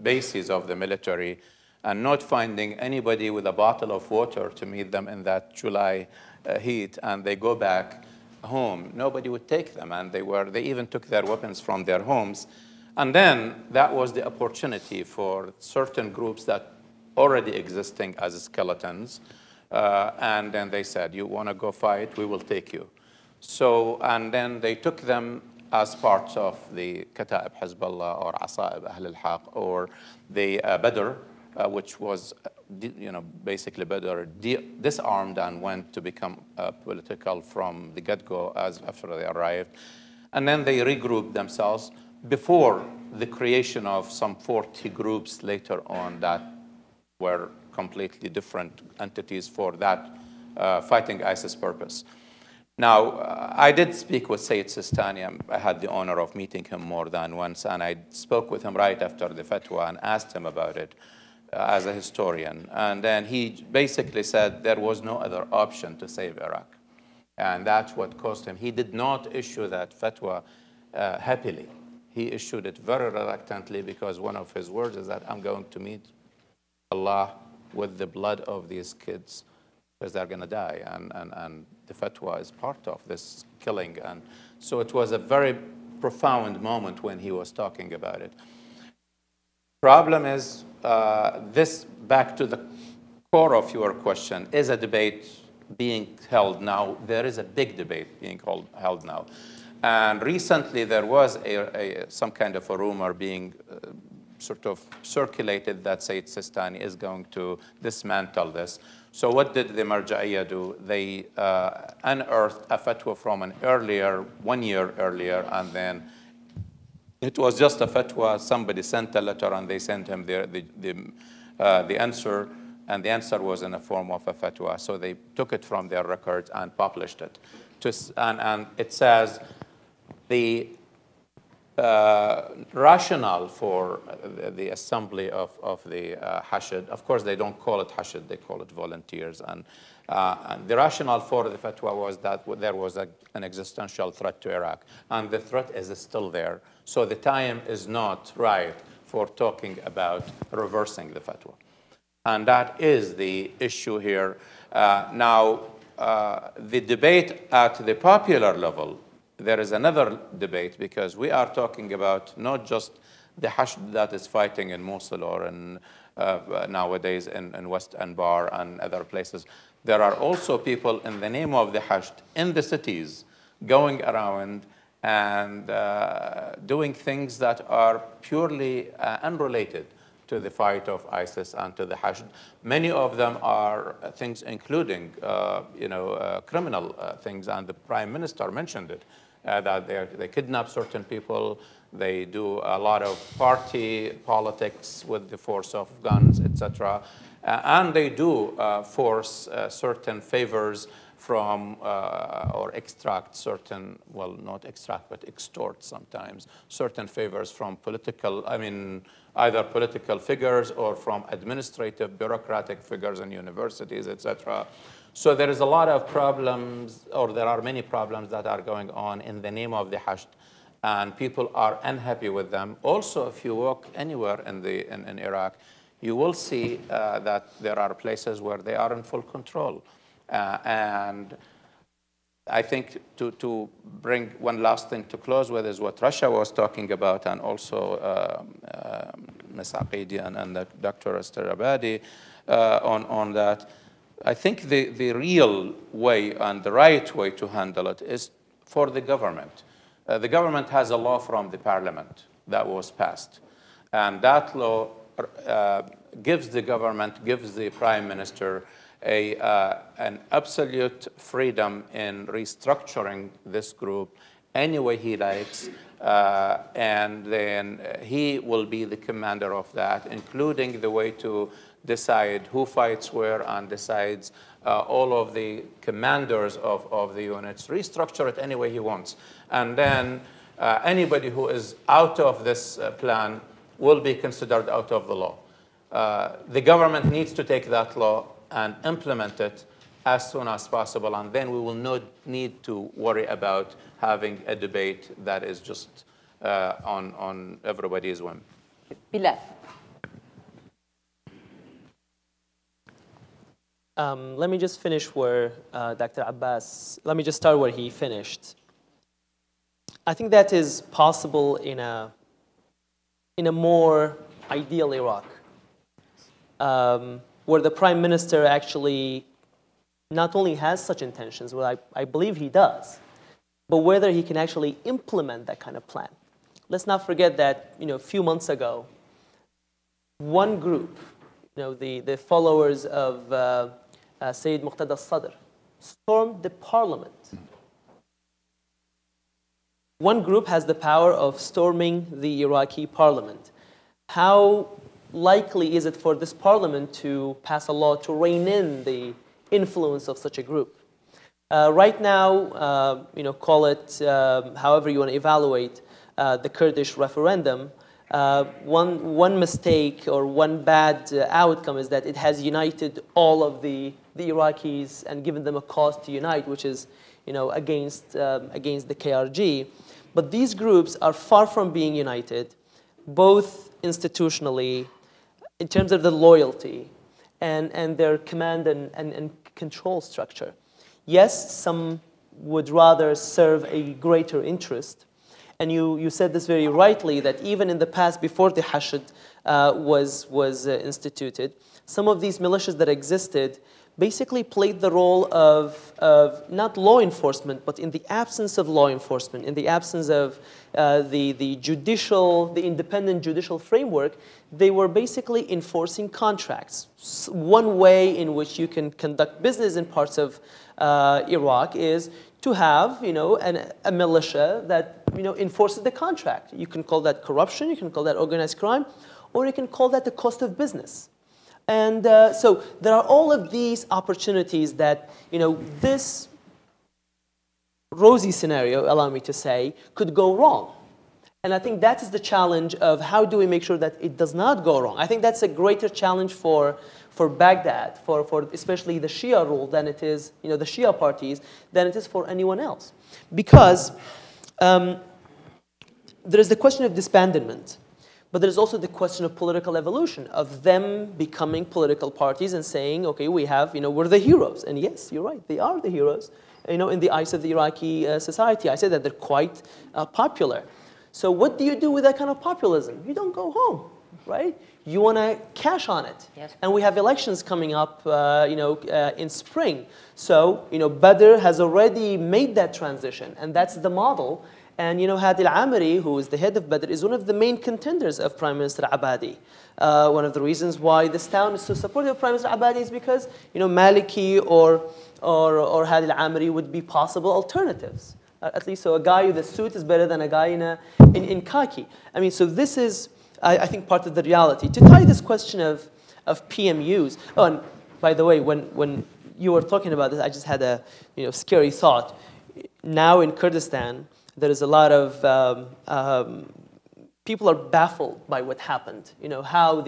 bases of the military and not finding anybody with a bottle of water to meet them in that July heat, and they go back home, nobody would take them, and they even took their weapons from their homes. And then that was the opportunity for certain groups that already existing as skeletons, and then they said, you want to go fight, we will take you. So, and then they took them as parts of the Kata'ib Hezbollah or Asa'ib Ahl al-Haq or the Badr, which was, basically Badr disarmed and went to become political from the get-go after they arrived. And then they regrouped themselves before the creation of some 40 groups later on that were completely different entities for that fighting ISIS purpose. Now, I did speak with Sayyid Sistani. I had the honor of meeting him more than once, and I spoke with him right after the fatwa and asked him about it as a historian. And then he basically said there was no other option to save Iraq. And that's what caused him. He did not issue that fatwa happily. He issued it very reluctantly because one of his words is that I'm going to meet Allah with the blood of these kids because they're going to die. And the fatwa is part of this killing. And so it was a very profound moment when he was talking about it. Problem is, this, back to the core of your question, is a debate being held now. There is a big debate being held now. And recently there was some kind of a rumor being sort of circulated that Sayyid Sistani is going to dismantle this. So what did the Marja'iyya do? They unearthed a fatwa from an earlier, 1 year earlier, and then it was just a fatwa. Somebody sent a letter and they sent him the answer, and the answer was in the form of a fatwa. So they took it from their records and published it. And it says the rationale for the assembly of the Hashd, of course they don't call it Hashd, they call it volunteers. And the rationale for the fatwa was that there was an existential threat to Iraq. And the threat is still there. So the time is not right for talking about reversing the fatwa. And that is the issue here. Now, the debate at the popular level, there is another debate because we are talking about not just the Hashd that is fighting in Mosul or in, nowadays in West Anbar and other places. There are also people in the name of the Hashd in the cities going around and doing things that are purely unrelated to the fight of ISIS and to the Hashd. Many of them are things including, criminal things, and the Prime Minister mentioned it, that they kidnap certain people, they do a lot of party politics with the force of guns, etc. And they do force certain favors from, or extract certain, well, not extract, but extort sometimes, certain favors from political, either political figures or from administrative, bureaucratic figures in universities, etc. So there is a lot of problems, or there are many problems that are going on in the name of the Hashd, and people are unhappy with them. Also, if you walk anywhere in Iraq, you will see that there are places where they are in full control. And I think to bring one last thing to close with is what Russia was talking about, and also Ms. Aqidi and Dr. Esther Abadi on that. I think the real way and the right way to handle it is for the government. The government has a law from the parliament that was passed. And that law gives the government, gives the prime minister an absolute freedom in restructuring this group any way he likes, and then he will be the commander of that, including the way to decide who fights where and decides all of the commanders of the units, restructure it any way he wants. And then anybody who is out of this plan will be considered out of the law. The government needs to take that law and implement it as soon as possible, and then we will not need to worry about having a debate that is just on everybody's whim. Bilal. Let me just finish where Dr. Abbas, let me just start where he finished. I think that is possible in a more ideal Iraq, where the prime minister actually not only has such intentions, well, I believe he does, but whether he can actually implement that kind of plan. Let's not forget that, a few months ago, one group, the followers of Sayyid Muqtada al-Sadr, stormed the parliament. One group has the power of storming the Iraqi parliament. How likely is it for this parliament to pass a law to rein in the influence of such a group? Right now, call it however you want to evaluate the Kurdish referendum. One mistake or one bad outcome is that it has united all of the Iraqis and given them a cause to unite, which is against the KRG. But these groups are far from being united, both institutionally, in terms of the loyalty, and their command and control structure. Yes, some would rather serve a greater interest. And you said this very rightly, that even in the past, before the Hashd was instituted, some of these militias that existed basically played the role of not law enforcement, but in the absence of law enforcement, in the absence of the independent judicial framework, they were basically enforcing contracts. One way in which you can conduct business in parts of Iraq is to have a militia that enforces the contract. You can call that corruption, you can call that organized crime, or you can call that the cost of business. And so there are all of these opportunities that this rosy scenario, allow me to say, could go wrong. And I think that is the challenge of how do we make sure that it does not go wrong. I think that's a greater challenge for Baghdad, for especially the Shia rule than it is, the Shia parties, than it is for anyone else. Because there is the question of disbandment, but there's also the question of political evolution, of them becoming political parties and saying, okay, we have, we're the heroes. And yes, you're right, they are the heroes, in the eyes of the Iraqi society. I said that they're quite popular. So what do you do with that kind of populism? You don't go home, right? You want to cash on it. Yes. And we have elections coming up, in spring. So, Badr has already made that transition, and that's the model. And, Hadi al-Amiri, who is the head of Badr, is one of the main contenders of Prime Minister Abadi. One of the reasons why this town is so supportive of Prime Minister Abadi is because, Maliki or Hadi al-Amiri would be possible alternatives. At least, so a guy with a suit is better than a guy in khaki. I mean, so this is, I think, part of the reality. To tie this question of PMUs, oh, and by the way, when you were talking about this, I just had a scary thought. Now in Kurdistan, there is a lot of people are baffled by what happened. How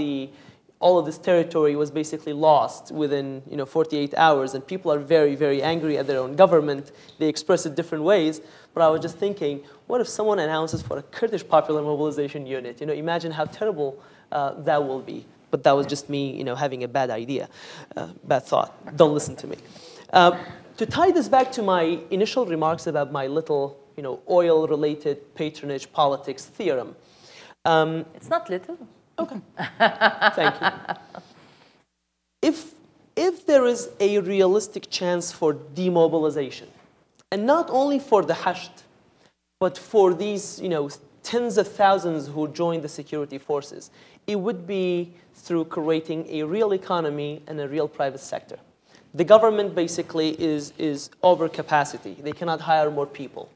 all of this territory was basically lost within 48 hours, and people are very, very angry at their own government. They express it different ways. But I was just thinking, what if someone announces for a Kurdish Popular Mobilization Unit? Imagine how terrible that will be. But that was just me, having a bad idea, bad thought. Don't listen to me. To tie this back to my initial remarks about my little, oil-related patronage politics theorem. It's not little. Okay. Thank you. If there is a realistic chance for demobilization, and not only for the Hashd, but for these, tens of thousands who join the security forces, it would be through creating a real economy and a real private sector. The government basically is over capacity. They cannot hire more people.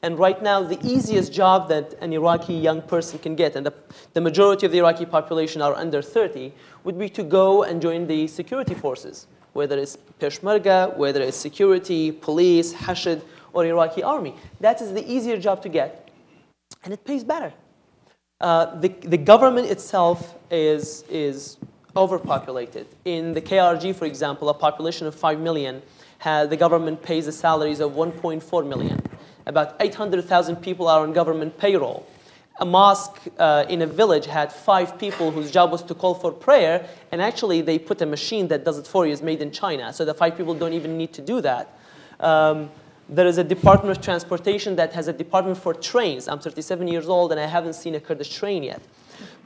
And right now, the easiest job that an Iraqi young person can get, and the majority of the Iraqi population are under 30, would be to go and join the security forces, whether it's Peshmerga, whether it's security, police, Hashd, or Iraqi army. That is the easier job to get, and it pays better. The government itself is overpopulated. In the KRG, for example, a population of 5 million, the government pays the salaries of 1.4 million. About 800,000 people are on government payroll. A mosque in a village had 5 people whose job was to call for prayer, and actually they put a machine that does it for you. It's made in China, so the 5 people don't even need to do that. There is a Department of Transportation that has a department for trains. I'm 37 years old, and I haven't seen a Kurdish train yet.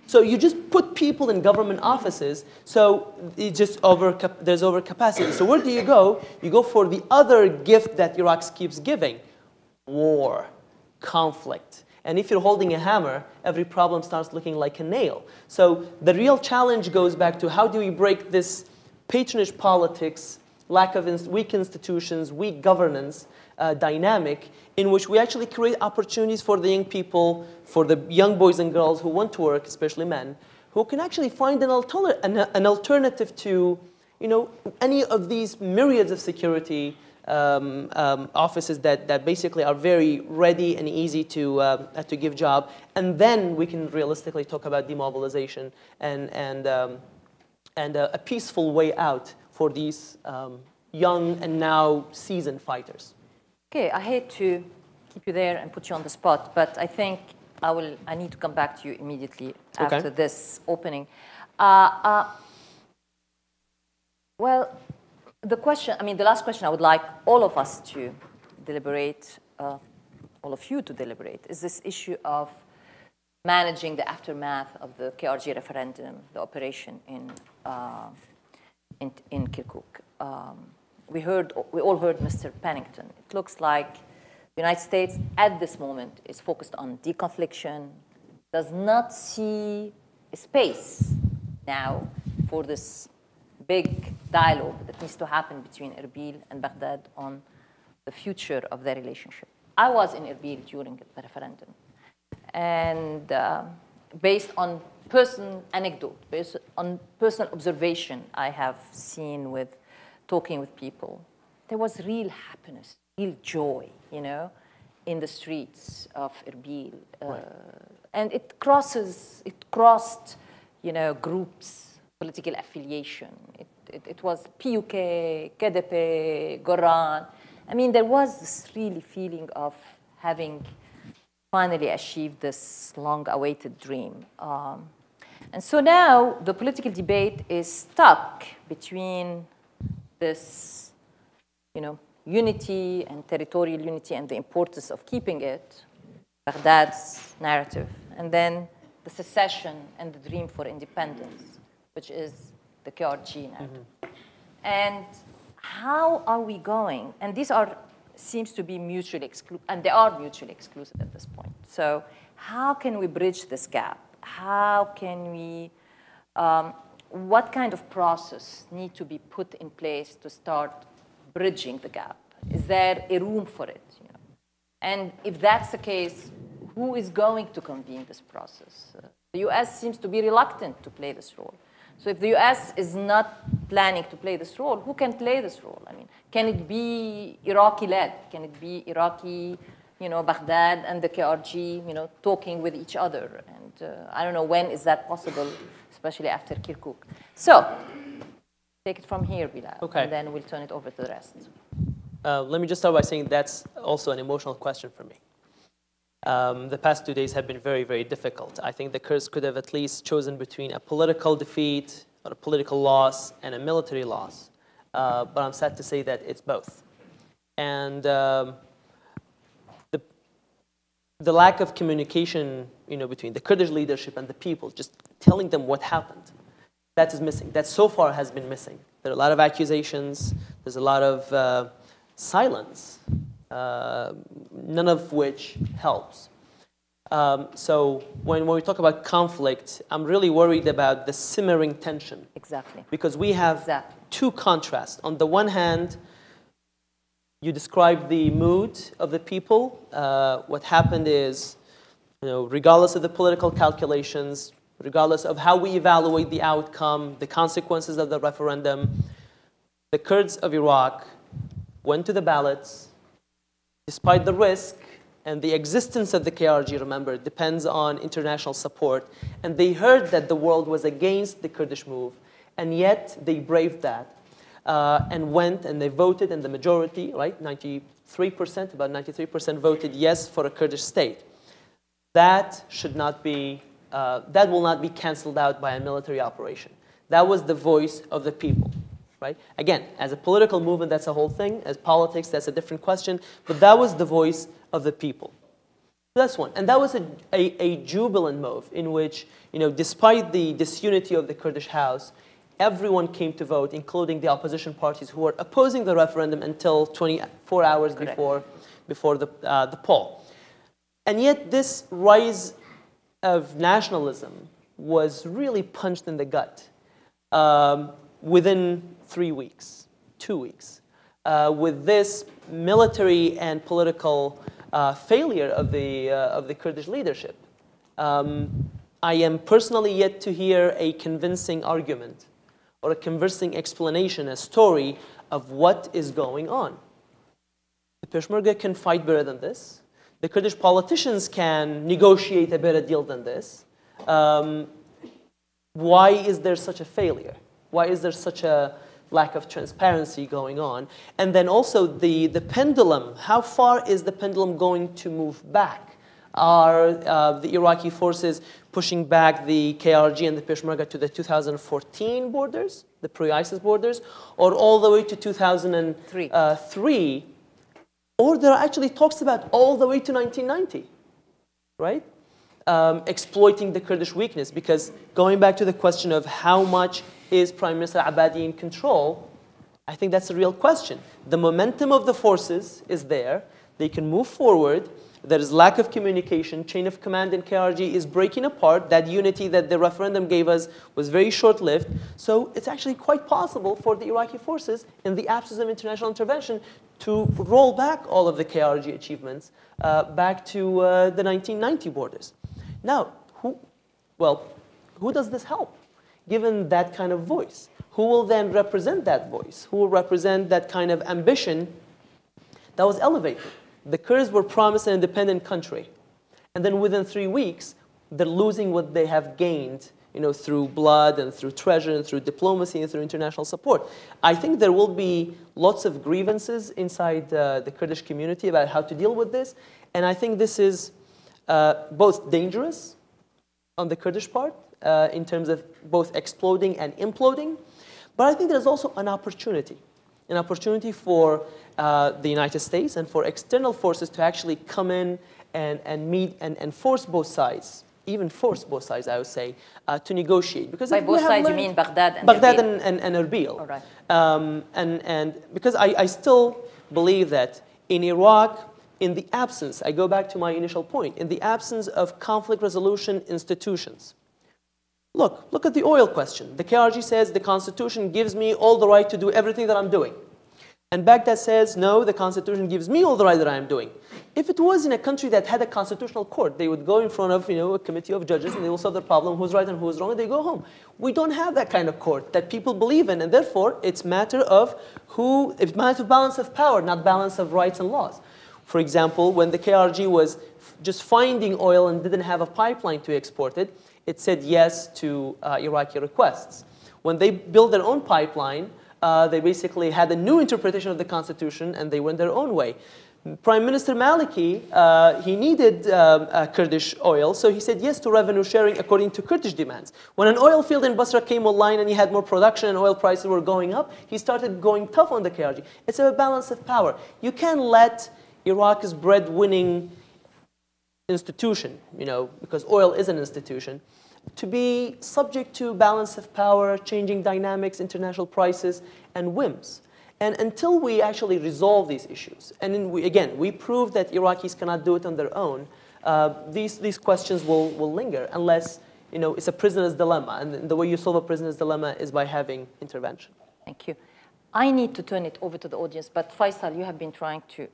So you just put people in government offices, so it's just there's overcapacity. So where do? You go for the other gift that Iraq keeps giving: war, conflict. And if you're holding a hammer, every problem starts looking like a nail. So the real challenge goes back to how do we break this patronage politics, lack of weak institutions, weak governance dynamic, in which we actually create opportunities for the young people, for the young boys and girls who want to work, especially men, who can actually find an alternative to, any of these myriads of security offices that basically are very ready and easy to give job, and then we can realistically talk about demobilization and a peaceful way out for these young and now seasoned fighters. Okay, I hate to keep you there and put you on the spot, but I think I need to come back to you immediately after this opening. Well, the last question I would like all of us to deliberate, all of you to deliberate, is this issue of managing the aftermath of the KRG referendum, the operation in Kirkuk. We all heard Mr. Pennington. It looks like the United States at this moment is focused on deconfliction, does not see a space now for this big dialogue that needs to happen between Erbil and Baghdad on the future of their relationship. I was in Erbil during the referendum, and based on personal anecdote, based on personal observation I have seen with talking with people, there was real happiness, real joy, in the streets of Erbil. And it crossed, groups, political affiliation. It was PUK, KDP, Goran. I mean, there was this really feeling of having finally achieved this long-awaited dream. And so now the political debate is stuck between this, unity and territorial unity and the importance of keeping it, Baghdad's narrative, and then the secession and the dream for independence, which is the KRG narrative. And how are we going? And these seems to be mutually exclusive, and they are mutually exclusive at this point. So how can we bridge this gap? How can we, what kind of process need to be put in place to start bridging the gap? Is there a room for it? And if that's the case, who is going to convene this process? The US seems to be reluctant to play this role. So if the US is not planning to play this role, who can play this role? I mean, can it be Iraqi-led? Can it be Iraqi, Baghdad and the KRG, talking with each other? And I don't know when is that possible, especially after Kirkuk. So take it from here, Bilal, and then we'll turn it over to the rest. Let me just start by saying that's also an emotional question for me. The past 2 days have been very, very difficult. I think the Kurds could have at least chosen between a political defeat or a political loss and a military loss. But I'm sad to say that it's both. And the lack of communication between the Kurdish leadership and the people, just telling them what happened, that is missing. That so far has been missing. There are a lot of accusations. There's a lot of silence, none of which helps. So when we talk about conflict, I'm really worried about the simmering tension. Exactly. Because we have two contrasts. On the one hand, you describe the mood of the people. What happened is, regardless of the political calculations, regardless of how we evaluate the outcome, the consequences of the referendum, the Kurds of Iraq went to the ballots, despite the risk, and the existence of the KRG, remember, depends on international support, and they heard that the world was against the Kurdish move, and yet they braved that, and went and they voted, and the majority, right, 90 93%, about 93% voted yes for a Kurdish state. That should not be, that will not be canceled out by a military operation. That was the voice of the people, right? Again, as a political movement, that's a whole thing. As politics, that's a different question. But that was the voice of the people. That's one. And that was a jubilant move in which, despite the disunity of the Kurdish House, everyone came to vote, including the opposition parties who were opposing the referendum until 24 hours before the poll. And yet this rise of nationalism was really punched in the gut within 3 weeks, 2 weeks, with this military and political failure of the Kurdish leadership. I am personally yet to hear a convincing argument or a convincing explanation, a story of what is going on. The Peshmerga can fight better than this. The Kurdish politicians can negotiate a better deal than this. Why is there such a failure? Why is there such a lack of transparency going on? And then also the pendulum, how far is the pendulum going to move back? Are the Iraqi forces pushing back the KRG and the Peshmerga to the 2014 borders, the pre-ISIS borders, or all the way to 2003? Or there are actually talks about all the way to 1990, right? Exploiting the Kurdish weakness, because going back to the question of how much is Prime Minister Abadi in control, I think that's a real question. The momentum of the forces is there. They can move forward. There is lack of communication. Chain of command in KRG is breaking apart. That unity that the referendum gave us was very short-lived. So it's actually quite possible for the Iraqi forces, in the absence of international intervention, to roll back all of the KRG achievements back to the 1990 borders. Now, who does this help, given that kind of voice? Who will then represent that voice? Who will represent that kind of ambition that was elevated? The Kurds were promised an independent country. And then within 3 weeks, they're losing what they have gained through blood and through treasure and through diplomacy and through international support. I think there will be lots of grievances inside the Kurdish community about how to deal with this. And I think this is both dangerous on the Kurdish part in terms of both exploding and imploding. But I think there's also an opportunity for the United States and for external forces to actually come in and meet and force both sides, even force both sides, I would say, to negotiate. Because by both sides, you mean Baghdad and Erbil? And Erbil. All right. And because I still believe that in Iraq, in the absence, I go back to my initial point, in the absence of conflict resolution institutions. Look at the oil question. The KRG says the Constitution gives me all the right to do everything that I'm doing. And Baghdad says, no, the Constitution gives me all the right that I'm doing. If it was in a country that had a constitutional court, they would go in front of a committee of judges and they will solve the problem, who's right and who's wrong, and they go home. We don't have that kind of court that people believe in, and therefore it's matter of balance of power, not balance of rights and laws. For example, when the KRG was just finding oil and didn't have a pipeline to export it, it said yes to Iraqi requests. When they built their own pipeline, they basically had a new interpretation of the Constitution and they went their own way. Prime Minister Maliki, he needed Kurdish oil, so he said yes to revenue sharing according to Kurdish demands. When an oil field in Basra came online and he had more production and oil prices were going up, he started going tough on the KRG. It's a balance of power. You can't let Iraq's bread-winning institution, because oil is an institution, to be subject to balance of power, changing dynamics, international prices, and whims. And until we actually resolve these issues, and then we prove that Iraqis cannot do it on their own, these questions will linger unless it's a prisoner's dilemma. And the way you solve a prisoner's dilemma is by having intervention. Thank you. I need to turn it over to the audience, but Faisal, you have been trying to,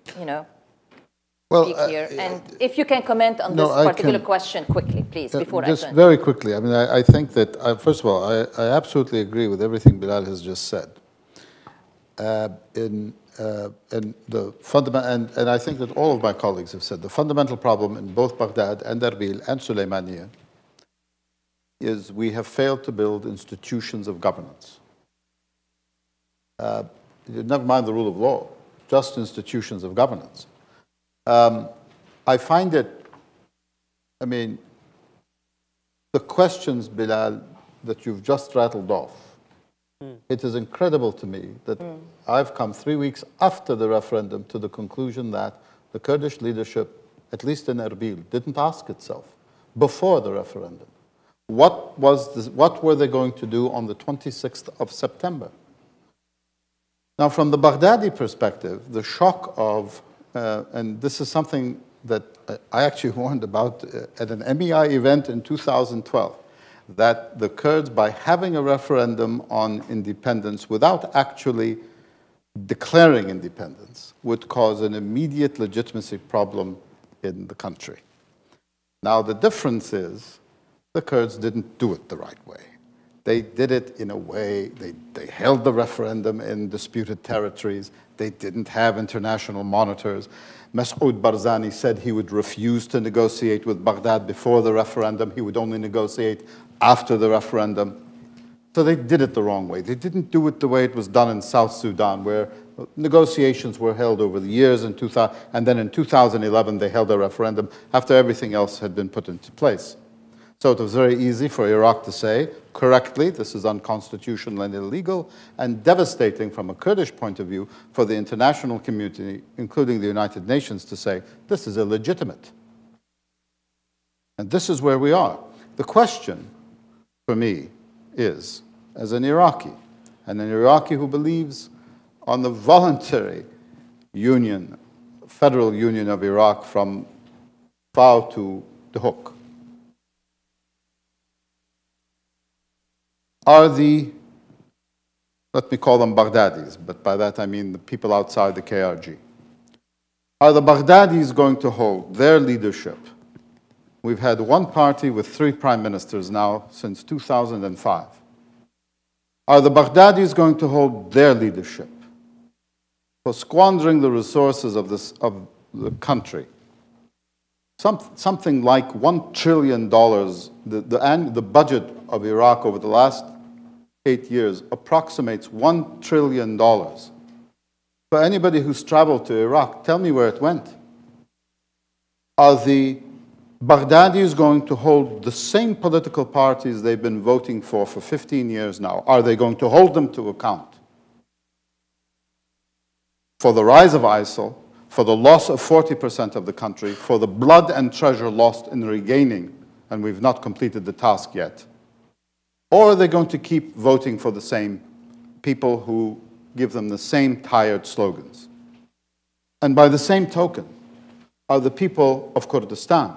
speak here. And if you can comment on this particular question quickly, please, before I turn. Just very quickly. I mean, I think that, first of all, I absolutely agree with everything Bilal has just said. In the fundamental, and I think that all of my colleagues have said, the fundamental problem in both Baghdad and Erbil and Suleymaniye is we have failed to build institutions of governance. Never mind the rule of law, just institutions of governance. I find it, I mean, the questions, Bilal, that you've just rattled off, it is incredible to me that I've come 3 weeks after the referendum to the conclusion that the Kurdish leadership, at least in Erbil, didn't ask itself before the referendum, what were they going to do on the 26th of September? Now, from the Baghdadi perspective, the shock of, and this is something that I actually warned about at an MEI event in 2012, that the Kurds, by having a referendum on independence without actually declaring independence, would cause an immediate legitimacy problem in the country. Now, the difference is the Kurds didn't do it the right way. They did it in a way, they held the referendum in disputed territories. They didn't have international monitors. Masoud Barzani said he would refuse to negotiate with Baghdad before the referendum. He would only negotiate after the referendum. So they did it the wrong way. They didn't do it the way it was done in South Sudan, where negotiations were held over the years, and then in 2011 they held a referendum after everything else had been put into place. So it was very easy for Iraq to say, correctly, this is unconstitutional and illegal, and devastating from a Kurdish point of view for the international community, including the United Nations, to say, this is illegitimate. And this is where we are. The question, for me, is, as an Iraqi, and an Iraqi who believes on the voluntary union, federal union of Iraq from Fao to the Hook, are the, let me call them Baghdadis, but by that I mean the people outside the KRG. Are the Baghdadis going to hold their leadership? We've had one party with 3 prime ministers now since 2005. Are the Baghdadis going to hold their leadership for squandering the resources of the country? Something like $1 trillion, the budget of Iraq over the last 8 years approximates $1 trillion. For anybody who's traveled to Iraq, tell me where it went. Are the Baghdadis going to hold the same political parties they've been voting for 15 years now? Are they going to hold them to account for the rise of ISIL, for the loss of 40% of the country, for the blood and treasure lost in regaining, and we've not completed the task yet? Or are they going to keep voting for the same people who give them the same tired slogans? And by the same token, are the people of Kurdistan,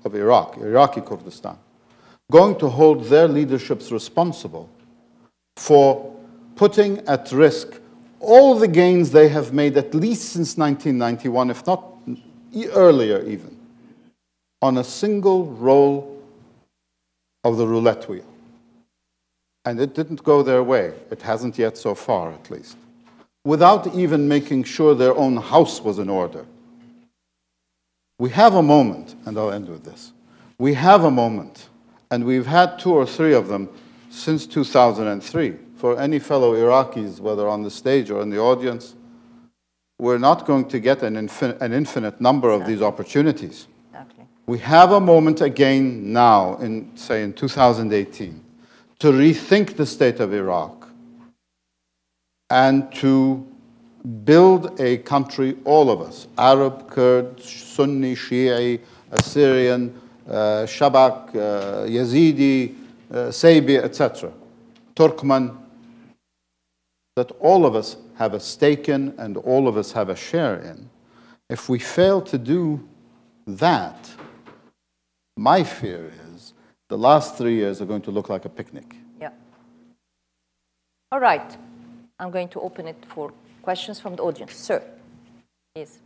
of Iraq, Iraqi Kurdistan, going to hold their leaderships responsible for putting at risk all the gains they have made at least since 1991, if not earlier even, on a single roll of the roulette wheel? And it didn't go their way. It hasn't yet so far, at least. Without even making sure their own house was in order. We have a moment, and I'll end with this. We have a moment, and we've had 2 or 3 of them since 2003. For any fellow Iraqis, whether on the stage or in the audience, we're not going to get an infinite number of these opportunities. Exactly. We have a moment again now, say in 2018, to rethink the state of Iraq and to build a country, all of us, Arab, Kurd, Sunni, Shi'i, Assyrian, Shabak, Yazidi, Saybi, etc., Turkmen, that all of us have a stake in and all of us have a share in. If we fail to do that, my fear is the last 3 years are going to look like a picnic. Yeah. All right. I'm going to open it for questions from the audience. Sir, please.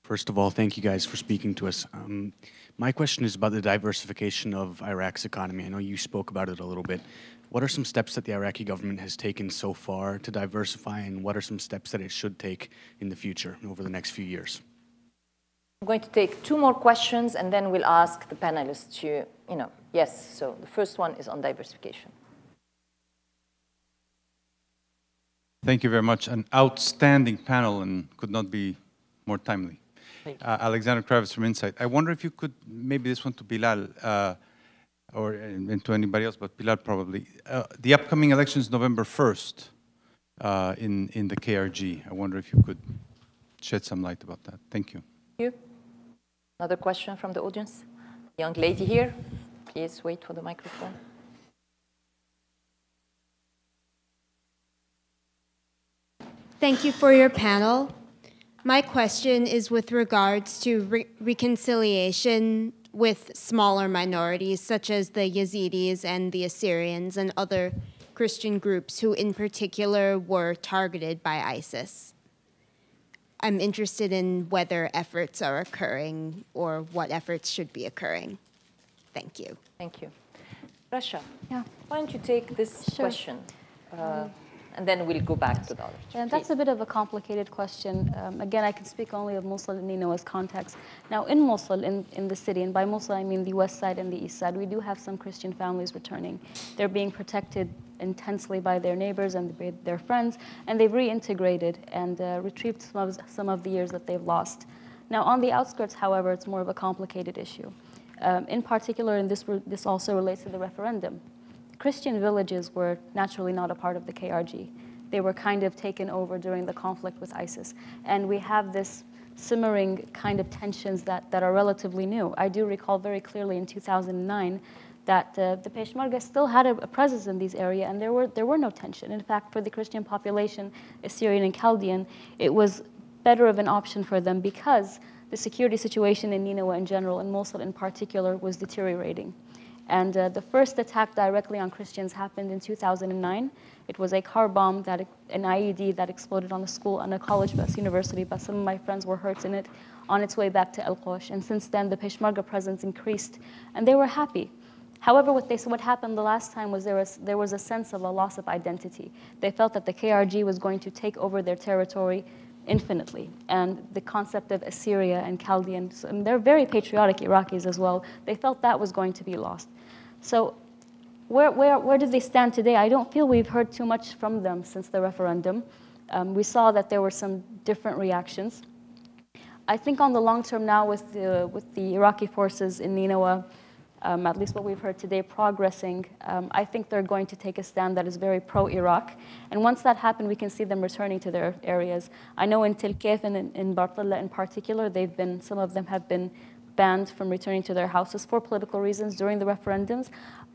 First of all, thank you guys for speaking to us. My question is about the diversification of Iraq's economy. I know you spoke about it a little bit. What are some steps that the Iraqi government has taken so far to diversify, and what are some steps that it should take in the future over the next few years? I'm going to take 2 more questions, and then we'll ask the panelists to, yes. So the first one is on diversification. Thank you very much. An outstanding panel and could not be more timely. Alexander Kravis from Insight. I wonder if you could, maybe this one to Bilal, and to anybody else, but Bilal probably. The upcoming elections November 1st in the KRG. I wonder if you could shed some light about that. Thank you. Thank you. Another question from the audience? Young lady here. Please wait for the microphone. Thank you for your panel. My question is with regards to reconciliation with smaller minorities, such as the Yazidis and the Assyrians and other Christian groups who in particular were targeted by ISIS. I'm interested in whether efforts are occurring or what efforts should be occurring. Thank you. Thank you. Rasha, Yeah. why don't you take this question? And then we'll go back to the other. And that's a bit of a complicated question. Again, I can speak only of Mosul and Nineveh's context. Now, in Mosul, in the city, and by Mosul I mean the west side and the east side, we do have some Christian families returning. They're being protected intensely by their neighbors and their friends, and they've reintegrated and retrieved some of the years that they've lost. Now, on the outskirts, however, it's more of a complicated issue. In particular, and this also relates to the referendum, Christian villages were naturally not a part of the KRG. They were kind of taken over during the conflict with ISIS. And we have this simmering kind of tensions that are relatively new. I do recall very clearly in 2009 that the Peshmerga still had a presence in these areas, and there were no tension. In fact, for the Christian population, Assyrian and Chaldean, it was better of an option for them because the security situation in Nineveh in general, and Mosul in particular, was deteriorating. And the first attack directly on Christians happened in 2009. It was a car bomb, an IED that exploded on a school, on a college bus university, but some of my friends were hurt in it on its way back to El-Qosh. And since then, the Peshmerga presence increased, and they were happy. However, what happened the last time was there was a sense of a loss of identity. They felt that the KRG was going to take over their territory infinitely. And the concept of Assyria and Chaldeans, and they're very patriotic Iraqis as well, they felt that was going to be lost. So where do they stand today? I don't feel we've heard too much from them since the referendum. We saw that there were some different reactions. I think on the long term now with the Iraqi forces in Nineveh, at least what we've heard today, progressing, I think they're going to take a stand that is very pro-Iraq. And once that happens, we can see them returning to their areas. I know in Tel Kef and in Bartella in particular, some of them have been banned from returning to their houses for political reasons during the referendums.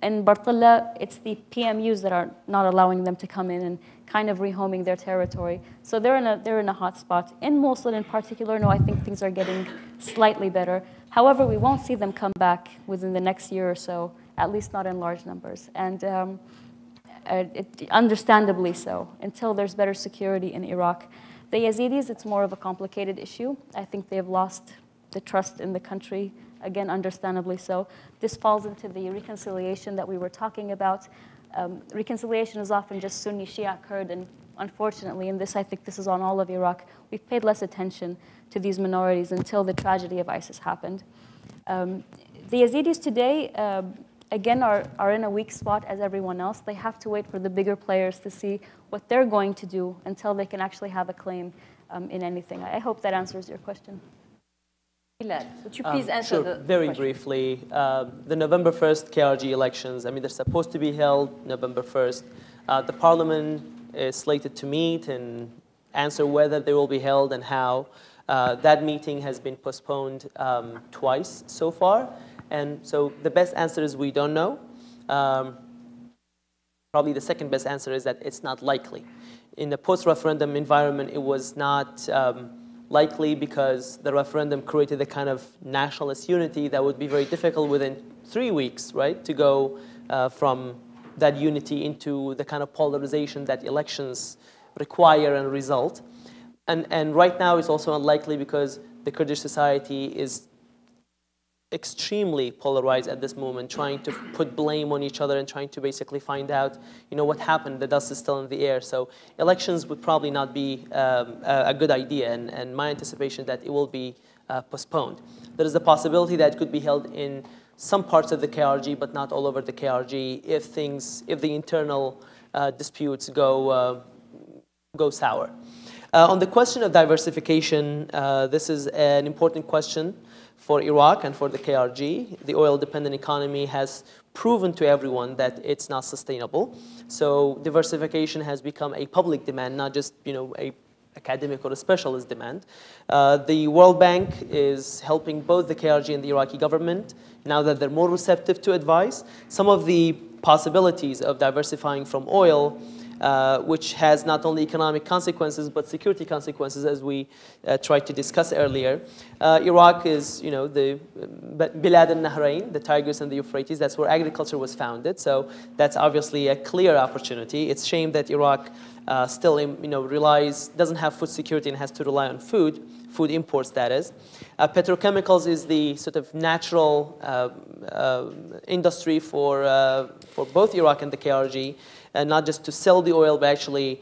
In Bartella, it's the PMUs that are not allowing them to come in and kind of rehoming their territory. So they're in a hot spot. In Mosul in particular, no, I think things are getting slightly better. However, we won't see them come back within the next year or so, at least not in large numbers. And understandably so, until there's better security in Iraq. The Yazidis, it's more of a complicated issue. I think they've lost the trust in the country, again, understandably so. This falls into the reconciliation that we were talking about. Reconciliation is often just Sunni, Shia, Kurd, and unfortunately, and I think this is on all of Iraq, we've paid less attention to these minorities until the tragedy of ISIS happened. The Yazidis today, again, are in a weak spot as everyone else. They have to wait for the bigger players to see what they're going to do until they can actually have a claim in anything. I hope that answers your question. Bilal, would you please answer sure, the very question? briefly. The November 1st KRG elections, I mean, they're supposed to be held November 1st. The parliament is slated to meet and answer whether they will be held and how. That meeting has been postponed twice so far. And so the best answer is we don't know. Probably the second best answer is that it's not likely. In the post-referendum environment, it was not likely because the referendum created a kind of nationalist unity that would be very difficult within 3 weeks, right, to go from that unity into the kind of polarization that elections require and result. And right now it's also unlikely because the Kurdish society is extremely polarized at this moment, trying to put blame on each other and trying to basically find out, what happened. The dust is still in the air. So elections would probably not be a good idea, and my anticipation that it will be postponed. There is a possibility that it could be held in some parts of the KRG, but not all over the KRG, if the internal disputes go sour. On the question of diversification, this is an important question for Iraq and for the KRG. The oil-dependent economy has proven to everyone that it's not sustainable. So diversification has become a public demand, not just a academic or a specialist demand. The World Bank is helping both the KRG and the Iraqi government now that they're more receptive to advice. Some of the possibilities of diversifying from oil, which has not only economic consequences but security consequences, as we tried to discuss earlier. Iraq is, the Bilad al-Nahrain, the Tigris and the Euphrates. That's where agriculture was founded. So that's obviously a clear opportunity. It's a shame that Iraq still, doesn't have food security and has to rely on food imports, that is. Petrochemicals is the sort of natural industry for both Iraq and the KRG. And not just to sell the oil, but actually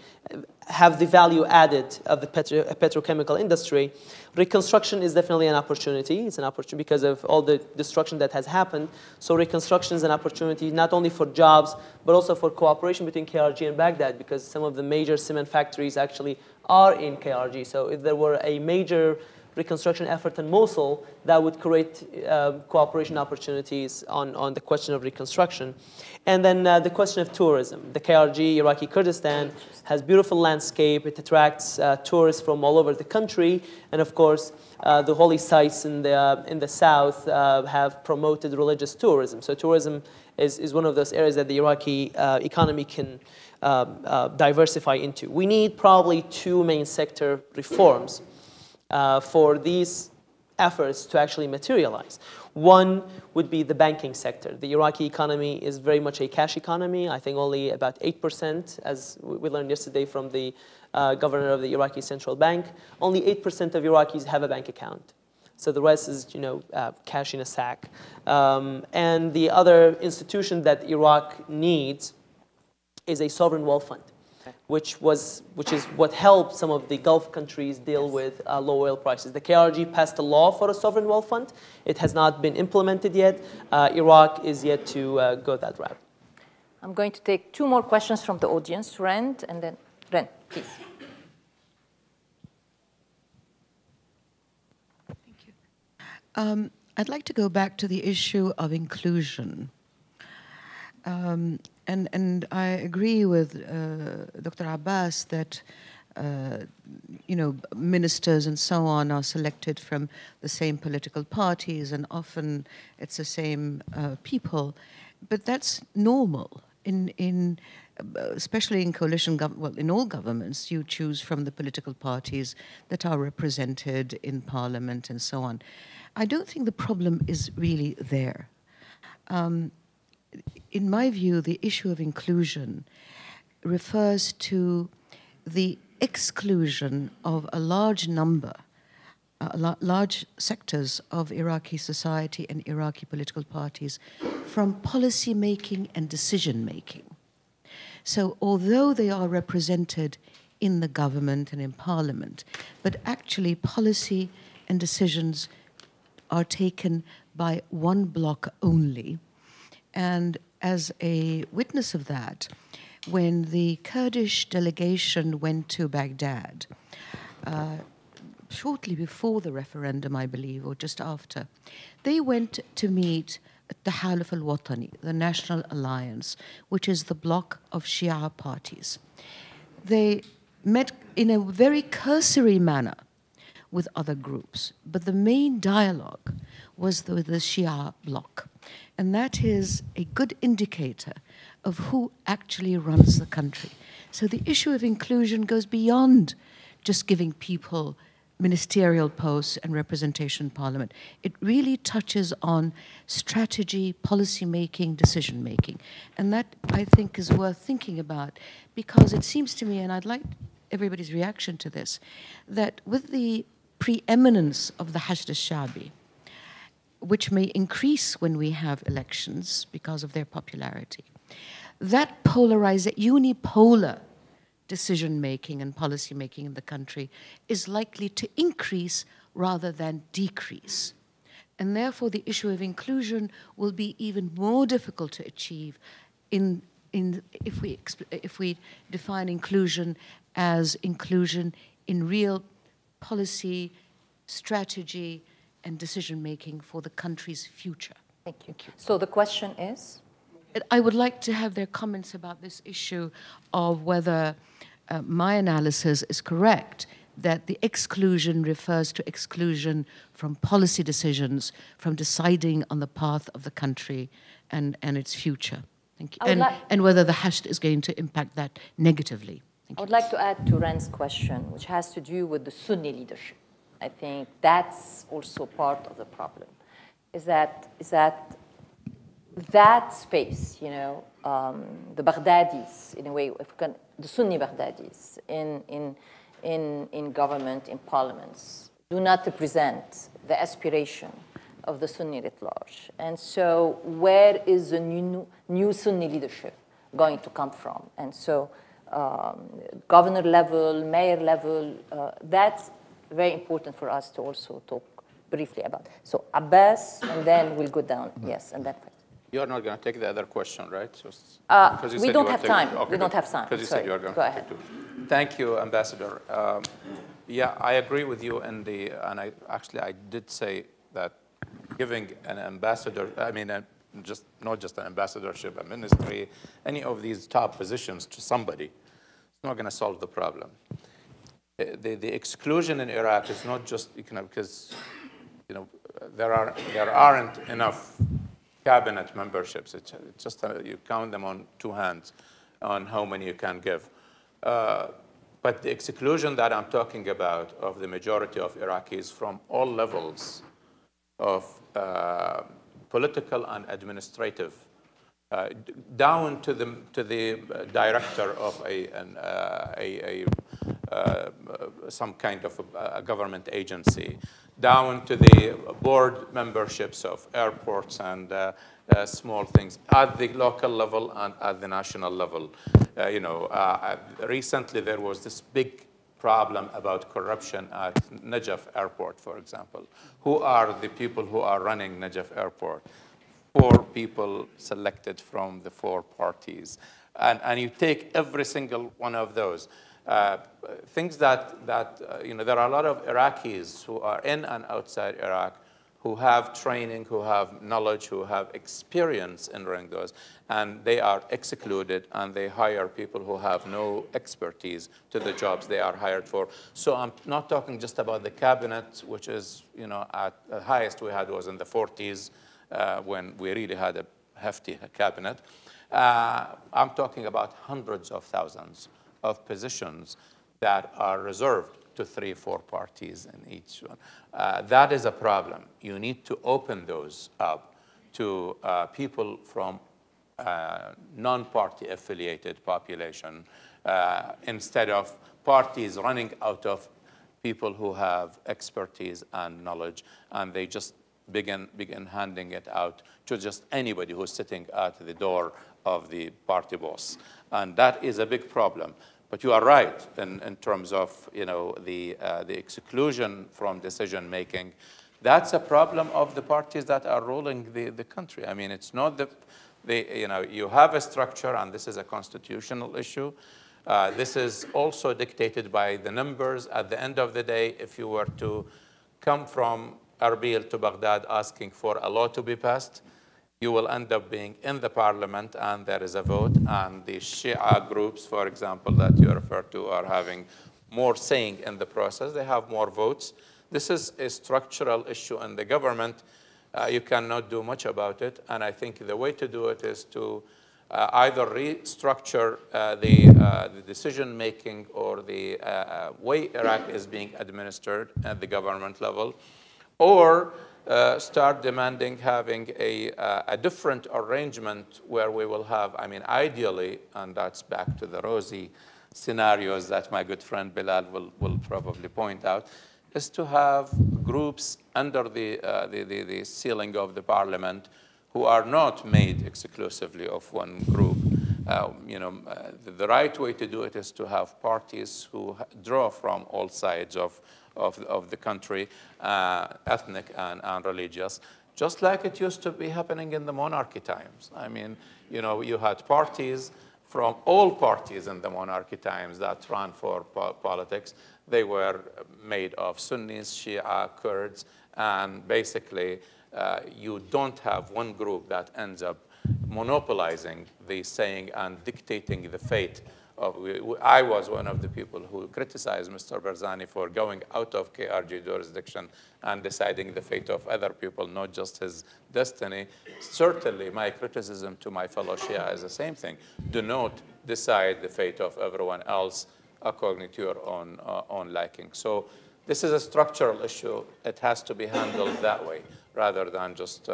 have the value added of the petrochemical industry. Reconstruction is definitely an opportunity. It's an opportunity because of all the destruction that has happened. So reconstruction is an opportunity not only for jobs, but also for cooperation between KRG and Baghdad, because some of the major cement factories actually are in KRG. So if there were a major reconstruction effort in Mosul, that would create cooperation opportunities on the question of reconstruction. And then the question of tourism. The KRG, Iraqi Kurdistan, has beautiful landscape. It attracts tourists from all over the country. And of course, the holy sites in the south have promoted religious tourism. So tourism is one of those areas that the Iraqi economy can diversify into. We need probably two main sector reforms for these efforts to actually materialize. One would be the banking sector. The Iraqi economy is very much a cash economy. I think only about 8%, as we learned yesterday from the governor of the Iraqi Central Bank, only 8% of Iraqis have a bank account. So the rest is, cash in a sack. And the other institution that Iraq needs is a sovereign wealth fund, which is what helped some of the Gulf countries deal with low oil prices. The KRG passed a law for a sovereign wealth fund. It has not been implemented yet. Iraq is yet to go that route. I'm going to take two more questions from the audience. Ren, and then Ren, please. Thank you. I'd like to go back to the issue of inclusion. And I agree with Dr. Abbas that, ministers and so on are selected from the same political parties, and often it's the same people. But that's normal. Especially in coalition government, in all governments, you choose from the political parties that are represented in parliament and so on. I don't think the problem is really there. In my view, the issue of inclusion refers to the exclusion of a large number, large sectors of Iraqi society and Iraqi political parties from policy making and decision making. So although they are represented in the government and in parliament, but actually policy and decisions are taken by one bloc only. And as a witness of that, when the Kurdish delegation went to Baghdad, shortly before the referendum, I believe, or just after, they went to meet Tahaluf al-Watani, the National Alliance, which is the bloc of Shia parties. They met in a very cursory manner with other groups, but the main dialogue was with the Shia bloc. And that is a good indicator of who actually runs the country. So the issue of inclusion goes beyond just giving people ministerial posts and representation in parliament. It really touches on strategy, policy making, decision making. And that, I think, is worth thinking about, because it seems to me, and I'd like everybody's reaction to this, that with the preeminence of the Hashd al-Shabi, which may increase when we have elections because of their popularity. That unipolar decision-making and policy-making in the country is likely to increase rather than decrease. And therefore, the issue of inclusion will be even more difficult to achieve if we define inclusion as inclusion in real policy, strategy, and decision-making for the country's future. Thank you. So the question is? I would like to have their comments about this issue of whether my analysis is correct, that the exclusion refers to exclusion from policy decisions, from deciding on the path of the country and its future. Thank you. And whether the hasht is going to impact that negatively. I would like to add to Ren's question, which has to do with the Sunni leadership. I think that's also part of the problem, is that space, you know, the Baghdadis, in a way, the Sunni Baghdadis in government, in parliaments, do not represent the aspiration of the Sunni at large. And so where is the new Sunni leadership going to come from? And so governor level, mayor level, that's very important for us to also talk briefly about. So Abbas, and then we'll go down, yes, and that. You're not going to take the other question, right? We don't have time. Okay, we don't have time. Because you said you were going to take it. Thank you, Ambassador. Yeah, I agree with you in and I did say that giving an ambassador, I mean, not just an ambassadorship, a ministry, any of these top positions to somebody, it's not going to solve the problem. The exclusion in Iraq is not just, because, there aren't enough cabinet memberships. It's just you count them on two hands on how many you can give. But the exclusion that I'm talking about of the majority of Iraqis from all levels of political and administrative, down to the director of some kind of a government agency, down to the board memberships of airports and small things at the local level and at the national level. Recently there was this big problem about corruption at Najaf Airport, for example. Who are the people who are running Najaf Airport? 4 people selected from the 4 parties. And you take every single one of those. Things that there are a lot of Iraqis who are in and outside Iraq who have training, who have knowledge, who have experience in running those, and they are excluded, and they hire people who have no expertise to the jobs they are hired for. So I'm not talking just about the cabinet, which is, at the highest we had was in the 40s when we really had a hefty cabinet. I'm talking about hundreds of thousands of positions that are reserved to 3-4 parties in each one. That is a problem. You need to open those up to people from non-party affiliated population instead of parties running out of people who have expertise and knowledge, and they just begin handing it out to just anybody who's sitting at the door of the party boss. And that is a big problem. But you are right in terms of the exclusion from decision making. That's a problem of the parties that are ruling the country. I mean, it's not you have a structure, and this is a constitutional issue. This is also dictated by the numbers. At the end of the day, if you were to come from Erbil to Baghdad asking for a law to be passed, you will end up being in the parliament, and there is a vote, and the Shia groups, for example, that you refer to are having more saying in the process. They have more votes. This is a structural issue in the government. You cannot do much about it, and I think the way to do it is to either restructure the decision-making or the way Iraq is being administered at the government level, or start demanding having a different arrangement where we will have, I mean, ideally, and that's back to the rosy scenarios that my good friend Bilal will probably point out, is to have groups under the ceiling of the parliament who are not made exclusively of one group. The right way to do it is to have parties who draw from all sides of the country, ethnic and religious, just like it used to be happening in the monarchy times. I mean, you had parties from all parties in the monarchy times that ran for politics. They were made of Sunnis, Shia, Kurds, and basically you don't have one group that ends up monopolizing the saying and dictating the fate of. I was one of the people who criticized Mr. Barzani for going out of KRG jurisdiction and deciding the fate of other people, not just his destiny. Certainly, my criticism to my fellow Shia is the same thing. Do not decide the fate of everyone else according to your own liking. So this is a structural issue. It has to be handled that way, rather than just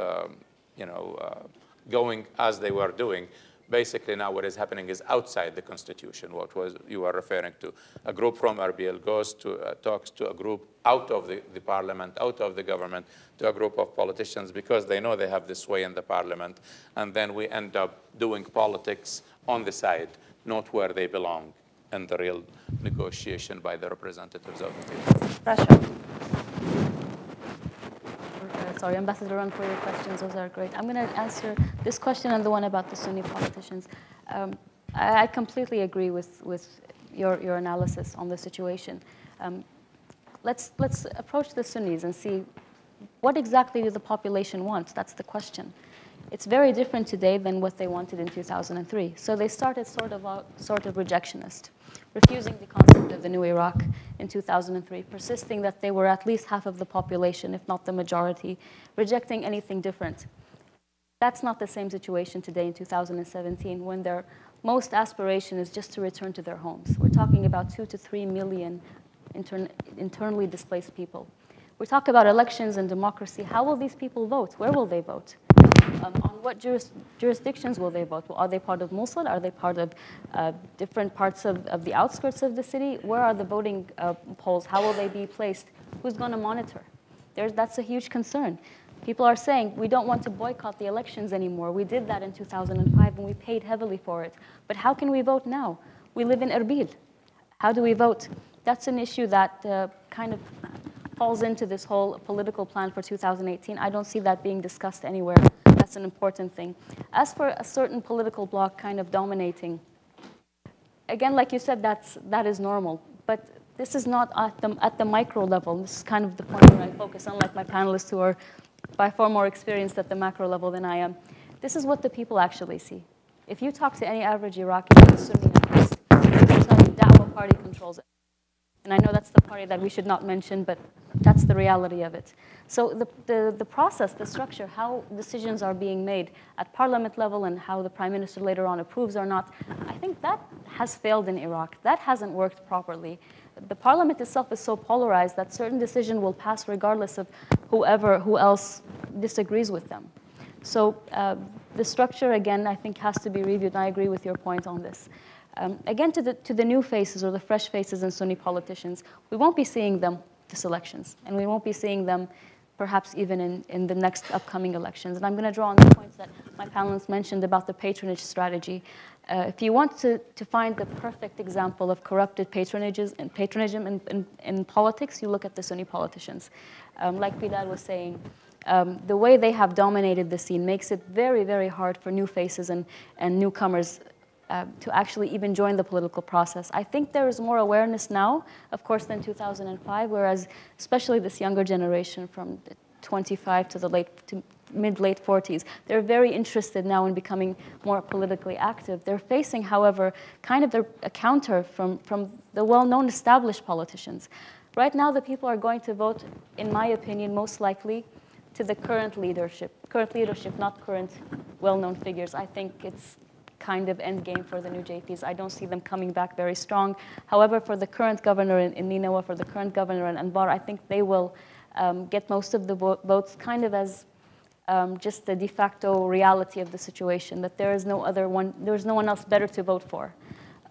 going as they were doing. Basically, now what is happening is outside the Constitution, what was you were referring to. A group from Erbil goes to, talks to a group out of the parliament, out of the government, to a group of politicians because they know they have this sway in the parliament. And then we end up doing politics on the side, not where they belong in the real negotiation by the representatives of the people. Russia. Sorry, Ambassador Run, for your questions. Those are great. I'm going to answer this question and the one about the Sunni politicians. I completely agree with your analysis on the situation. Let's approach the Sunnis and see what exactly do the population want. That's the question. It's very different today than what they wanted in 2003. So they started sort of rejectionist, refusing the concept of the new Iraq in 2003, persisting that they were at least half of the population, if not the majority, rejecting anything different. That's not the same situation today in 2017, when their most aspiration is just to return to their homes. We're talking about 2 to 3 million internally displaced people. We talk about elections and democracy. How will these people vote? Where will they vote? On what jurisdictions will they vote? Are they part of Mosul? Are they part of different parts of the outskirts of the city? Where are the voting polls? How will they be placed? Who's going to monitor? That's a huge concern. People are saying, we don't want to boycott the elections anymore. We did that in 2005, and we paid heavily for it. But how can we vote now? We live in Erbil. How do we vote? That's an issue that kind of falls into this whole political plan for 2018. I don't see that being discussed anywhere. That's an important thing. As for a certain political bloc kind of dominating, again, like you said, that is normal. But this is not at the micro level. This is kind of the point where I focus, unlike my panelists who are by far more experienced at the macro level than I am. This is what the people actually see. If you talk to any average Iraqi, Sunni priest, they will tell you Da'wah party controls it. And I know that's the party that we should not mention, but that's the reality of it. So the process, the structure, how decisions are being made at parliament level and how the prime minister later on approves or not, I think that has failed in Iraq. That hasn't worked properly. The parliament itself is so polarized that certain decision will pass regardless of who else disagrees with them. So the structure, again, I think has to be reviewed. And I agree with your point on this. Again, to the new faces or the fresh faces in Sunni politicians, we won't be seeing them this elections, and we won't be seeing them perhaps even in the next upcoming elections. And I'm going to draw on the points that my panelists mentioned about the patronage strategy. If you want to find the perfect example of corrupted patronage in politics, you look at the Sunni politicians. Like Bilal was saying, the way they have dominated the scene makes it very, very hard for new faces and newcomers to actually even join the political process. I think there is more awareness now, of course, than 2005, whereas especially this younger generation from 25 to mid-late 40s, they're very interested now in becoming more politically active. They're facing, however, kind of a counter from the well-known established politicians. Right now, the people are going to vote, in my opinion, most likely to the current leadership, not current well-known figures. I think it's kind of end game for the new JPs. I don't see them coming back very strong. However, for the current governor in Ninawa, for the current governor in Anbar, I think they will get most of the votes kind of as just the de facto reality of the situation, that there's no one else better to vote for.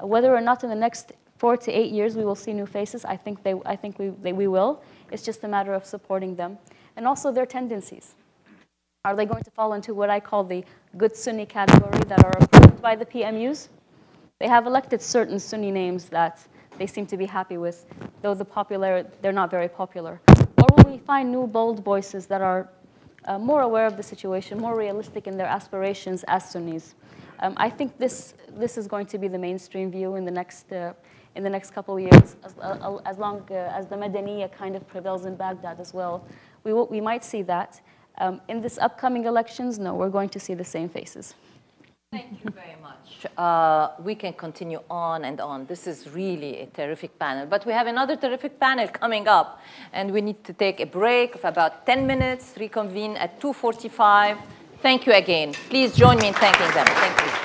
Whether or not in the next 4 to 8 years, we will see new faces. I think we will. It's just a matter of supporting them. And also their tendencies. Are they going to fall into what I call the good Sunni category that are approved by the PMUs? They have elected certain Sunni names that they seem to be happy with, though they're not very popular. Or will we find new bold voices that are more aware of the situation, more realistic in their aspirations as Sunnis? I think this is going to be the mainstream view in the next couple of years, as long as the Madaniya kind of prevails in Baghdad as well. We might see that. In this upcoming elections, no, we're going to see the same faces. Thank you very much. We can continue on and on. This is really a terrific panel. But we have another terrific panel coming up, and we need to take a break of about 10 minutes, reconvene at 2:45. Thank you again. Please join me in thanking them. Thank you.